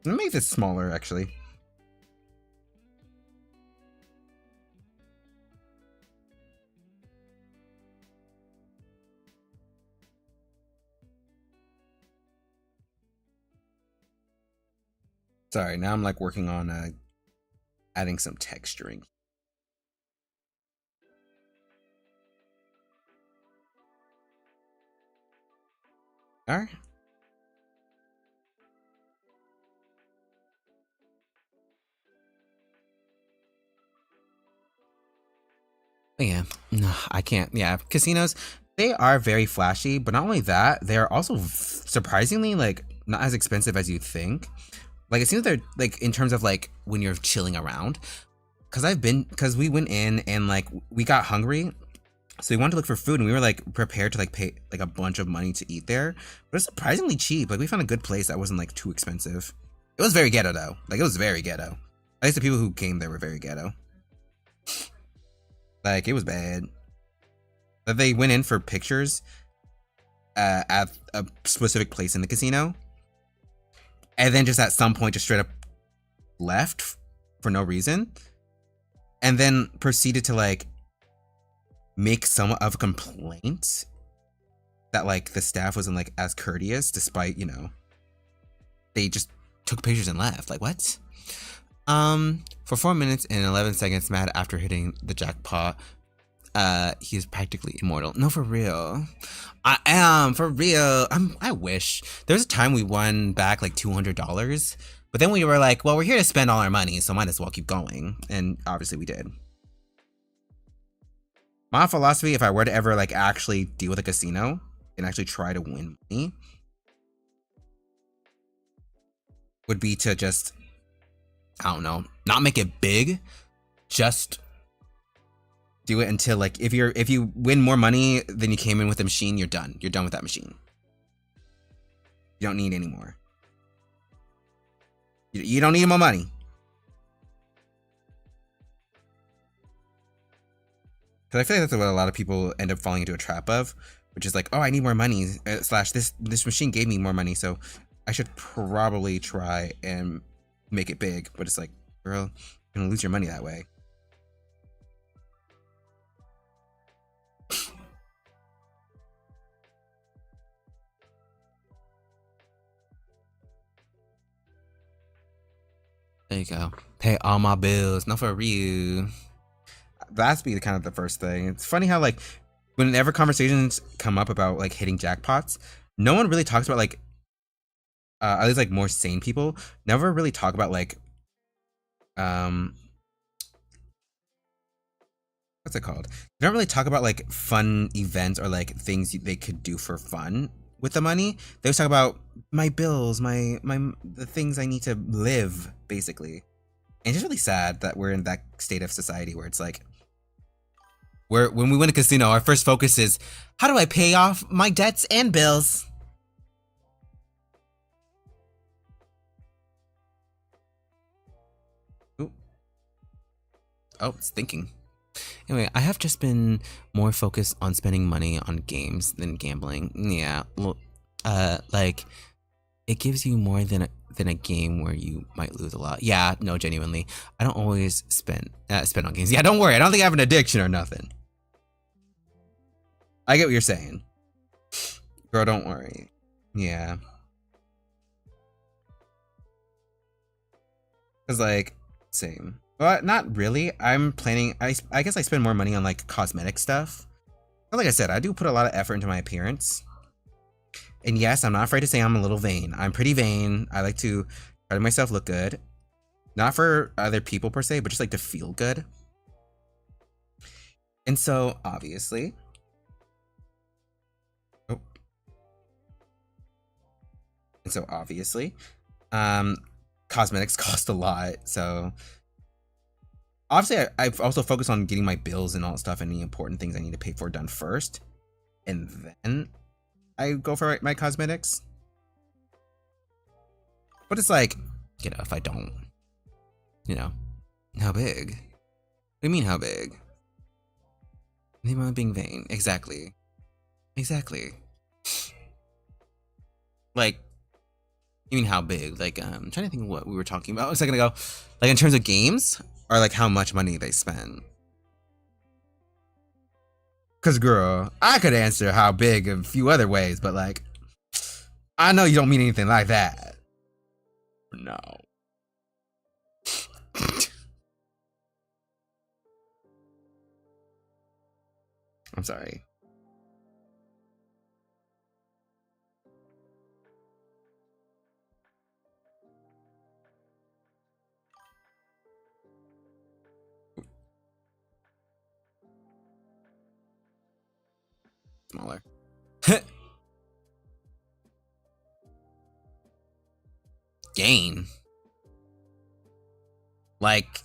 Let me make this smaller, actually. Sorry, now I'm like working on adding some texturing. All right. Yeah, no, I can't. Yeah, casinos, they are very flashy, but not only that, they're also surprisingly like not as expensive as you think. Like it seems they're like in terms of like when you're chilling around. Cause we went in and like we got hungry, so we wanted to look for food and we were like prepared to like pay like a bunch of money to eat there. But it's surprisingly cheap. Like we found a good place that wasn't like too expensive. It was very ghetto though. Like it was very ghetto. At least the people who came there were very ghetto. Like it was bad. But they went in for pictures at a specific place in the casino, and then just at some point just straight up left for no reason, and then proceeded to like make somewhat of a complaint that like the staff wasn't like as courteous, despite, you know, they just took pictures and left. Like what? For 4 minutes and 11 seconds, mad after hitting the jackpot. He is practically immortal. No, for real. I am, for real. I wish. There was a time we won back like $200, but then we were like, well, we're here to spend all our money, so might as well keep going. And obviously we did. My philosophy, if I were to ever like actually deal with a casino and actually try to win money, would be to just, I don't know, not make it big, just do it until like if you win more money than you came in with the machine, you're done. You're done with that machine. You don't need any more. You don't need more money. Because I feel like that's what a lot of people end up falling into a trap of, which is like, oh, I need more money, slash this machine gave me more money, so I should probably try and make it big. But it's like, girl, you're gonna lose your money that way. There you go. Pay all my bills. Not for real. That's be kind of the first thing. It's funny how like whenever conversations come up about like hitting jackpots, no one really talks about like at least like more sane people never really talk about like what's it called? They don't really talk about like fun events or like things they could do for fun with the money. They always talk about my bills, the things I need to live, basically. And it's just really sad that we're in that state of society where it's like, when we win a casino, our first focus is, how do I pay off my debts and bills? Ooh. Oh, it's thinking. Anyway, I have just been more focused on spending money on games than gambling. Yeah, well, like, it gives you more than a game where you might lose a lot. Yeah, no, genuinely, I don't always spend on games. Yeah, don't worry, I don't think I have an addiction or nothing. I get what you're saying, girl. Don't worry. Yeah, cause like same. But not really. I'm planning. I guess I spend more money on like cosmetic stuff. But like I said, I do put a lot of effort into my appearance. And yes, I'm not afraid to say I'm a little vain. I'm pretty vain. I like to try to myself look good. Not for other people per se, but just like to feel good. And so obviously. Oh. And so obviously, cosmetics cost a lot. So obviously, I've also focused on getting my bills and all that stuff and the important things I need to pay for done first. And then I go for my cosmetics. But it's like, you know, if I don't, you know, how big? What do you mean, how big? The amount of being vain. Exactly. Exactly. Like, you mean how big? Like, I'm trying to think of what we were talking about a second ago. Like, in terms of games? Or like how much money they spend. Cause girl, I could answer how big a few other ways, but like, I know you don't mean anything like that. No. I'm sorry. Smaller. Gain. Like,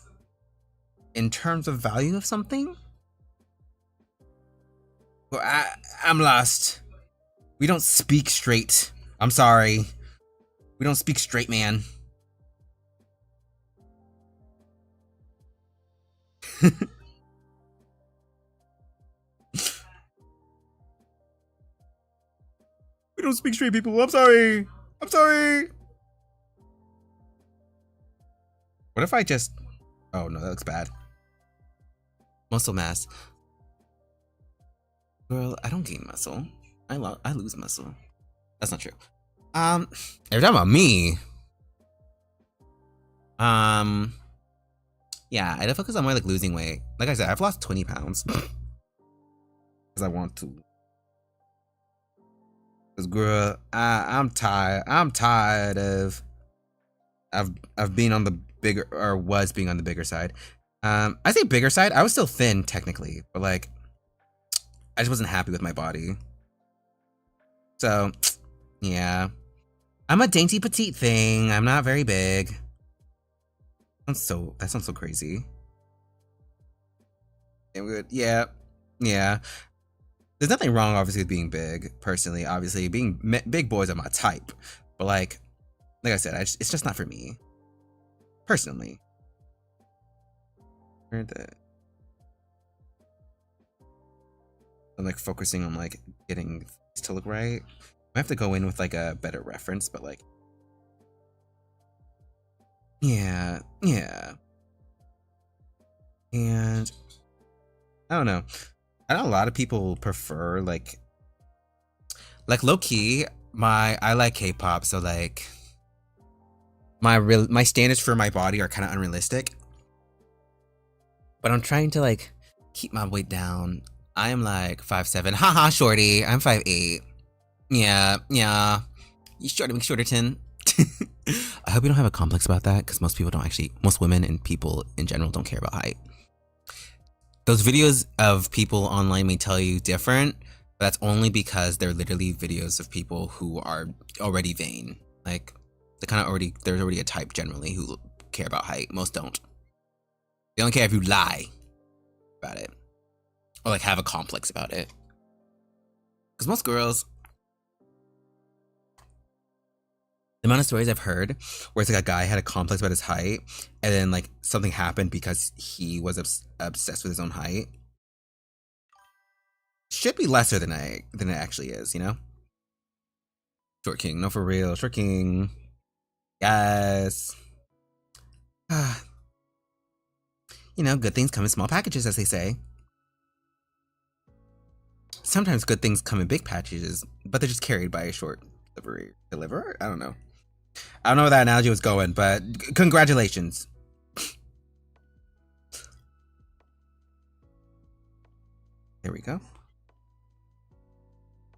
in terms of value of something? Well, I'm lost. We don't speak straight. I'm sorry. We don't speak straight, man. We don't speak straight, people. I'm sorry. I'm sorry. What if I just... Oh, no, that looks bad. Muscle mass. Girl, I don't gain muscle. I lose muscle. That's not true. If you're talking about me... Yeah, I focus on more like losing weight. Like I said, I've lost 20 pounds. Because I want to. Because girl, I'm tired. I'm tired of being on the bigger, or was being on the bigger side. I say bigger side, I was still thin technically, but like I just wasn't happy with my body. So yeah. I'm a dainty petite thing. I'm not very big. That sounds so crazy. Yeah. There's nothing wrong, obviously, with being big. Personally, obviously, big boys are my type. But like I said, it's just not for me. Personally. I'm like focusing on like getting things to look right. I have to go in with like a better reference, but like. Yeah. And I don't know. I know a lot of people prefer like low key. I like K-pop, so like my standards for my body are kind of unrealistic. But I'm trying to like keep my weight down. I am like 5'7". Haha, shorty. I'm 5'8". Yeah. You shorty McShorterton. I hope you don't have a complex about that, because most women and people in general don't care about height. Those videos of people online may tell you different, but that's only because they're literally videos of people who are already vain. Like, there's already a type generally who care about height. Most don't. They don't care if you lie about it. Or like have a complex about it. Because most girls... The amount of stories I've heard where it's like a guy had a complex about his height and then like something happened because he was obsessed with his own height should be lesser than it actually is, you know? Short King, no, for real. Short King. Yes. You know, good things come in small packages, as they say. Sometimes good things come in big packages, but they're just carried by a short deliverer? I don't know. I don't know where that analogy was going, but congratulations. There we go.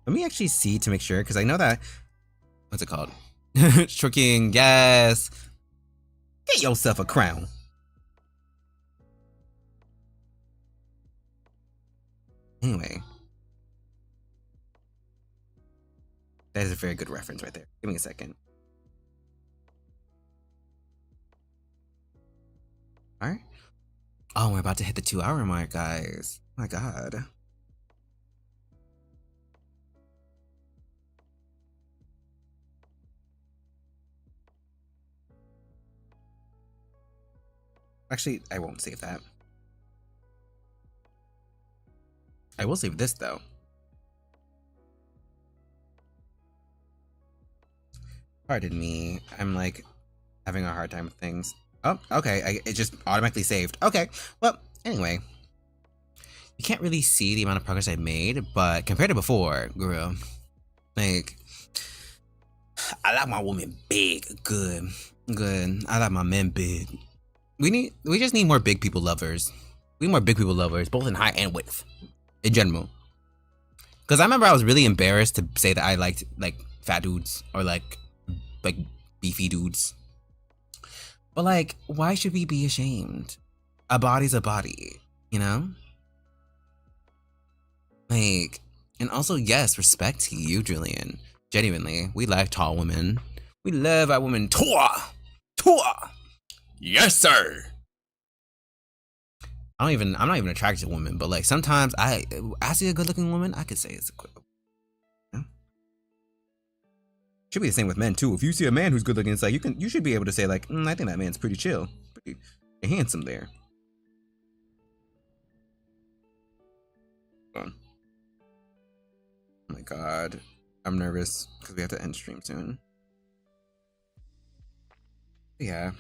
Let me actually see to make sure, because I know that... What's it called? Short King, yes! Get yourself a crown. Anyway. That is a very good reference right there. Give me a second. Alright. Oh, we're about to hit the 2-hour mark, guys. Oh my god. Actually, I won't save that. I will save this, though. Pardon me. I'm, like, having a hard time with things. Oh, okay. It just automatically saved. Okay. Well, anyway. You can't really see the amount of progress I made, but compared to before, girl, like, I like my woman big. Good. I like my men big. We just need more big people lovers. We need more big people lovers, both in height and width. In general. Because I remember I was really embarrassed to say that I liked, like, fat dudes. Or, like beefy dudes. But, like, why should we be ashamed? A body's a body, you know? Like, and also, yes, respect to you, Julian. Genuinely, we like tall women. We love our women. Tua! Yes, sir! I'm not even attracted to women, but, like, sometimes I see a good-looking woman, I could say it's equivalent. Should be the same with men too. If you see a man who's good looking, it's like you should be able to say like, I think that man's pretty chill, pretty handsome there. Hold on. Oh my god. I'm nervous because we have to end stream soon. Yeah.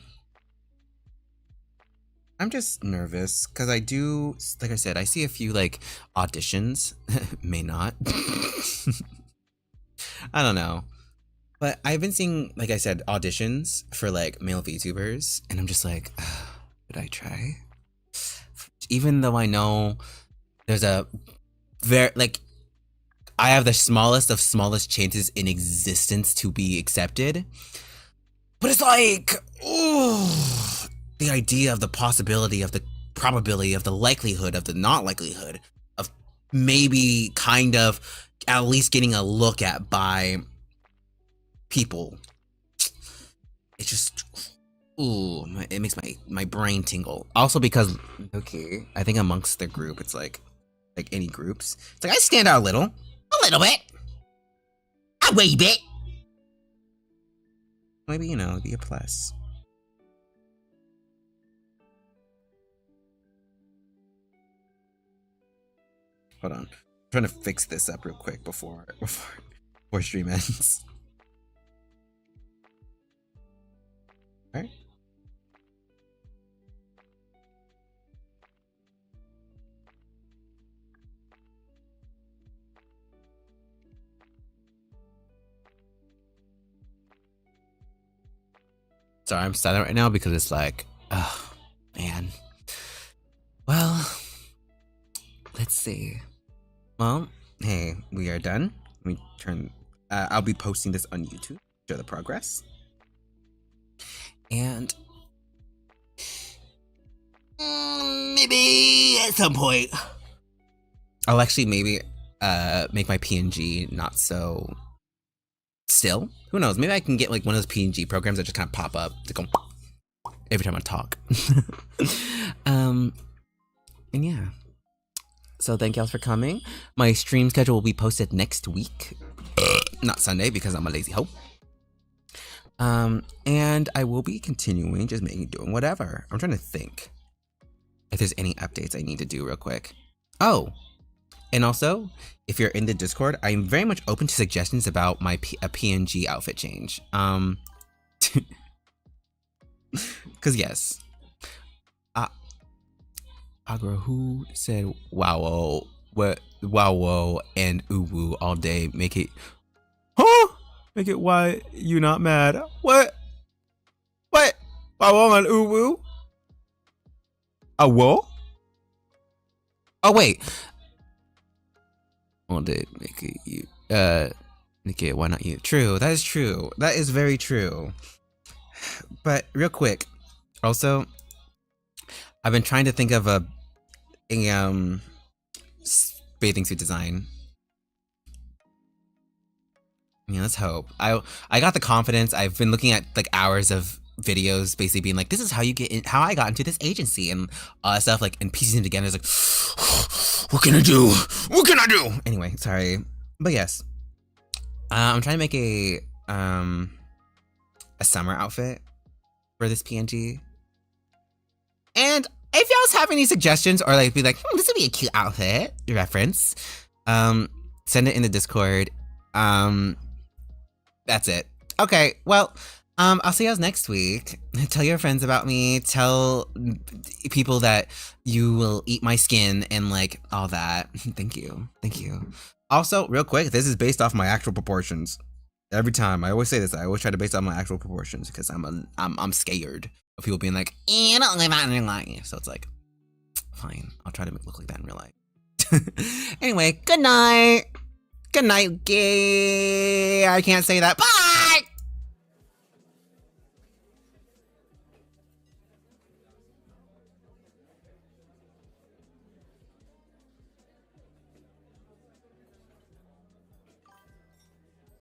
I'm just nervous because I do, like I said, I see a few like auditions. May not. I don't know. But I've been seeing, like I said, auditions for like male VTubers, and I'm just like, would I try? Even though I know there's a very, like, I have the smallest of smallest chances in existence to be accepted. But it's like, ooh, the idea of the possibility of the probability of the likelihood of the not likelihood of maybe kind of at least getting a look at by people. It just, ooh, it makes my brain tingle. Also because, okay, I think amongst the group, it's like any groups, it's like I stand out a little bit, a wee bit. Maybe, you know, it'd be a plus. Hold on, I'm trying to fix this up real quick before stream ends. All right. Sorry, I'm silent right now because it's like, oh man. Well, let's see. Well, hey, we are done. Let me turn. I'll be posting this on YouTube. Show the progress. And maybe at some point, I'll actually maybe make my PNG not so still. Who knows? Maybe I can get like one of those PNG programs that just kind of pop up to go every time I talk. And yeah. So thank y'all for coming. My stream schedule will be posted next week. Not Sunday because I'm a lazy hoe. And I will be continuing just doing whatever. I'm trying to think if there's any updates I need to do real quick. Oh, and also, if you're in the Discord, I'm very much open to suggestions about a PNG outfit change. Cause yes. Agro, who said wow, what wow and uwu all day? Make it, huh? Make it why you not mad? What? Wow and uwu? A what? Oh wait. All day make it you. Make it why not you? True. That is true. That is very true. But real quick, also, I've been trying to think of a bathing suit design. Yeah, let's hope. I got the confidence. I've been looking at like hours of videos, basically being like, this is how you get in, how I got into this agency and all that stuff, like, and piecing it together. It's like, what can I do? What can I do? Anyway, sorry, but yes, I'm trying to make a summer outfit for this PNG. And if y'all have any suggestions or like be like, this would be a cute outfit reference, send it in the Discord. That's it. Okay, well, I'll see y'all next week. Tell your friends about me. Tell people that you will eat my skin and like all that. Thank you. Thank you. Also, real quick, this is based off my actual proportions. Every time I always say this, I always try to base it on my actual proportions because I'm scared of people being like, I don't like that in real life. So it's like, fine, I'll try to look like that in real life. Anyway, good night. Good night, gay. I can't say that. Bye.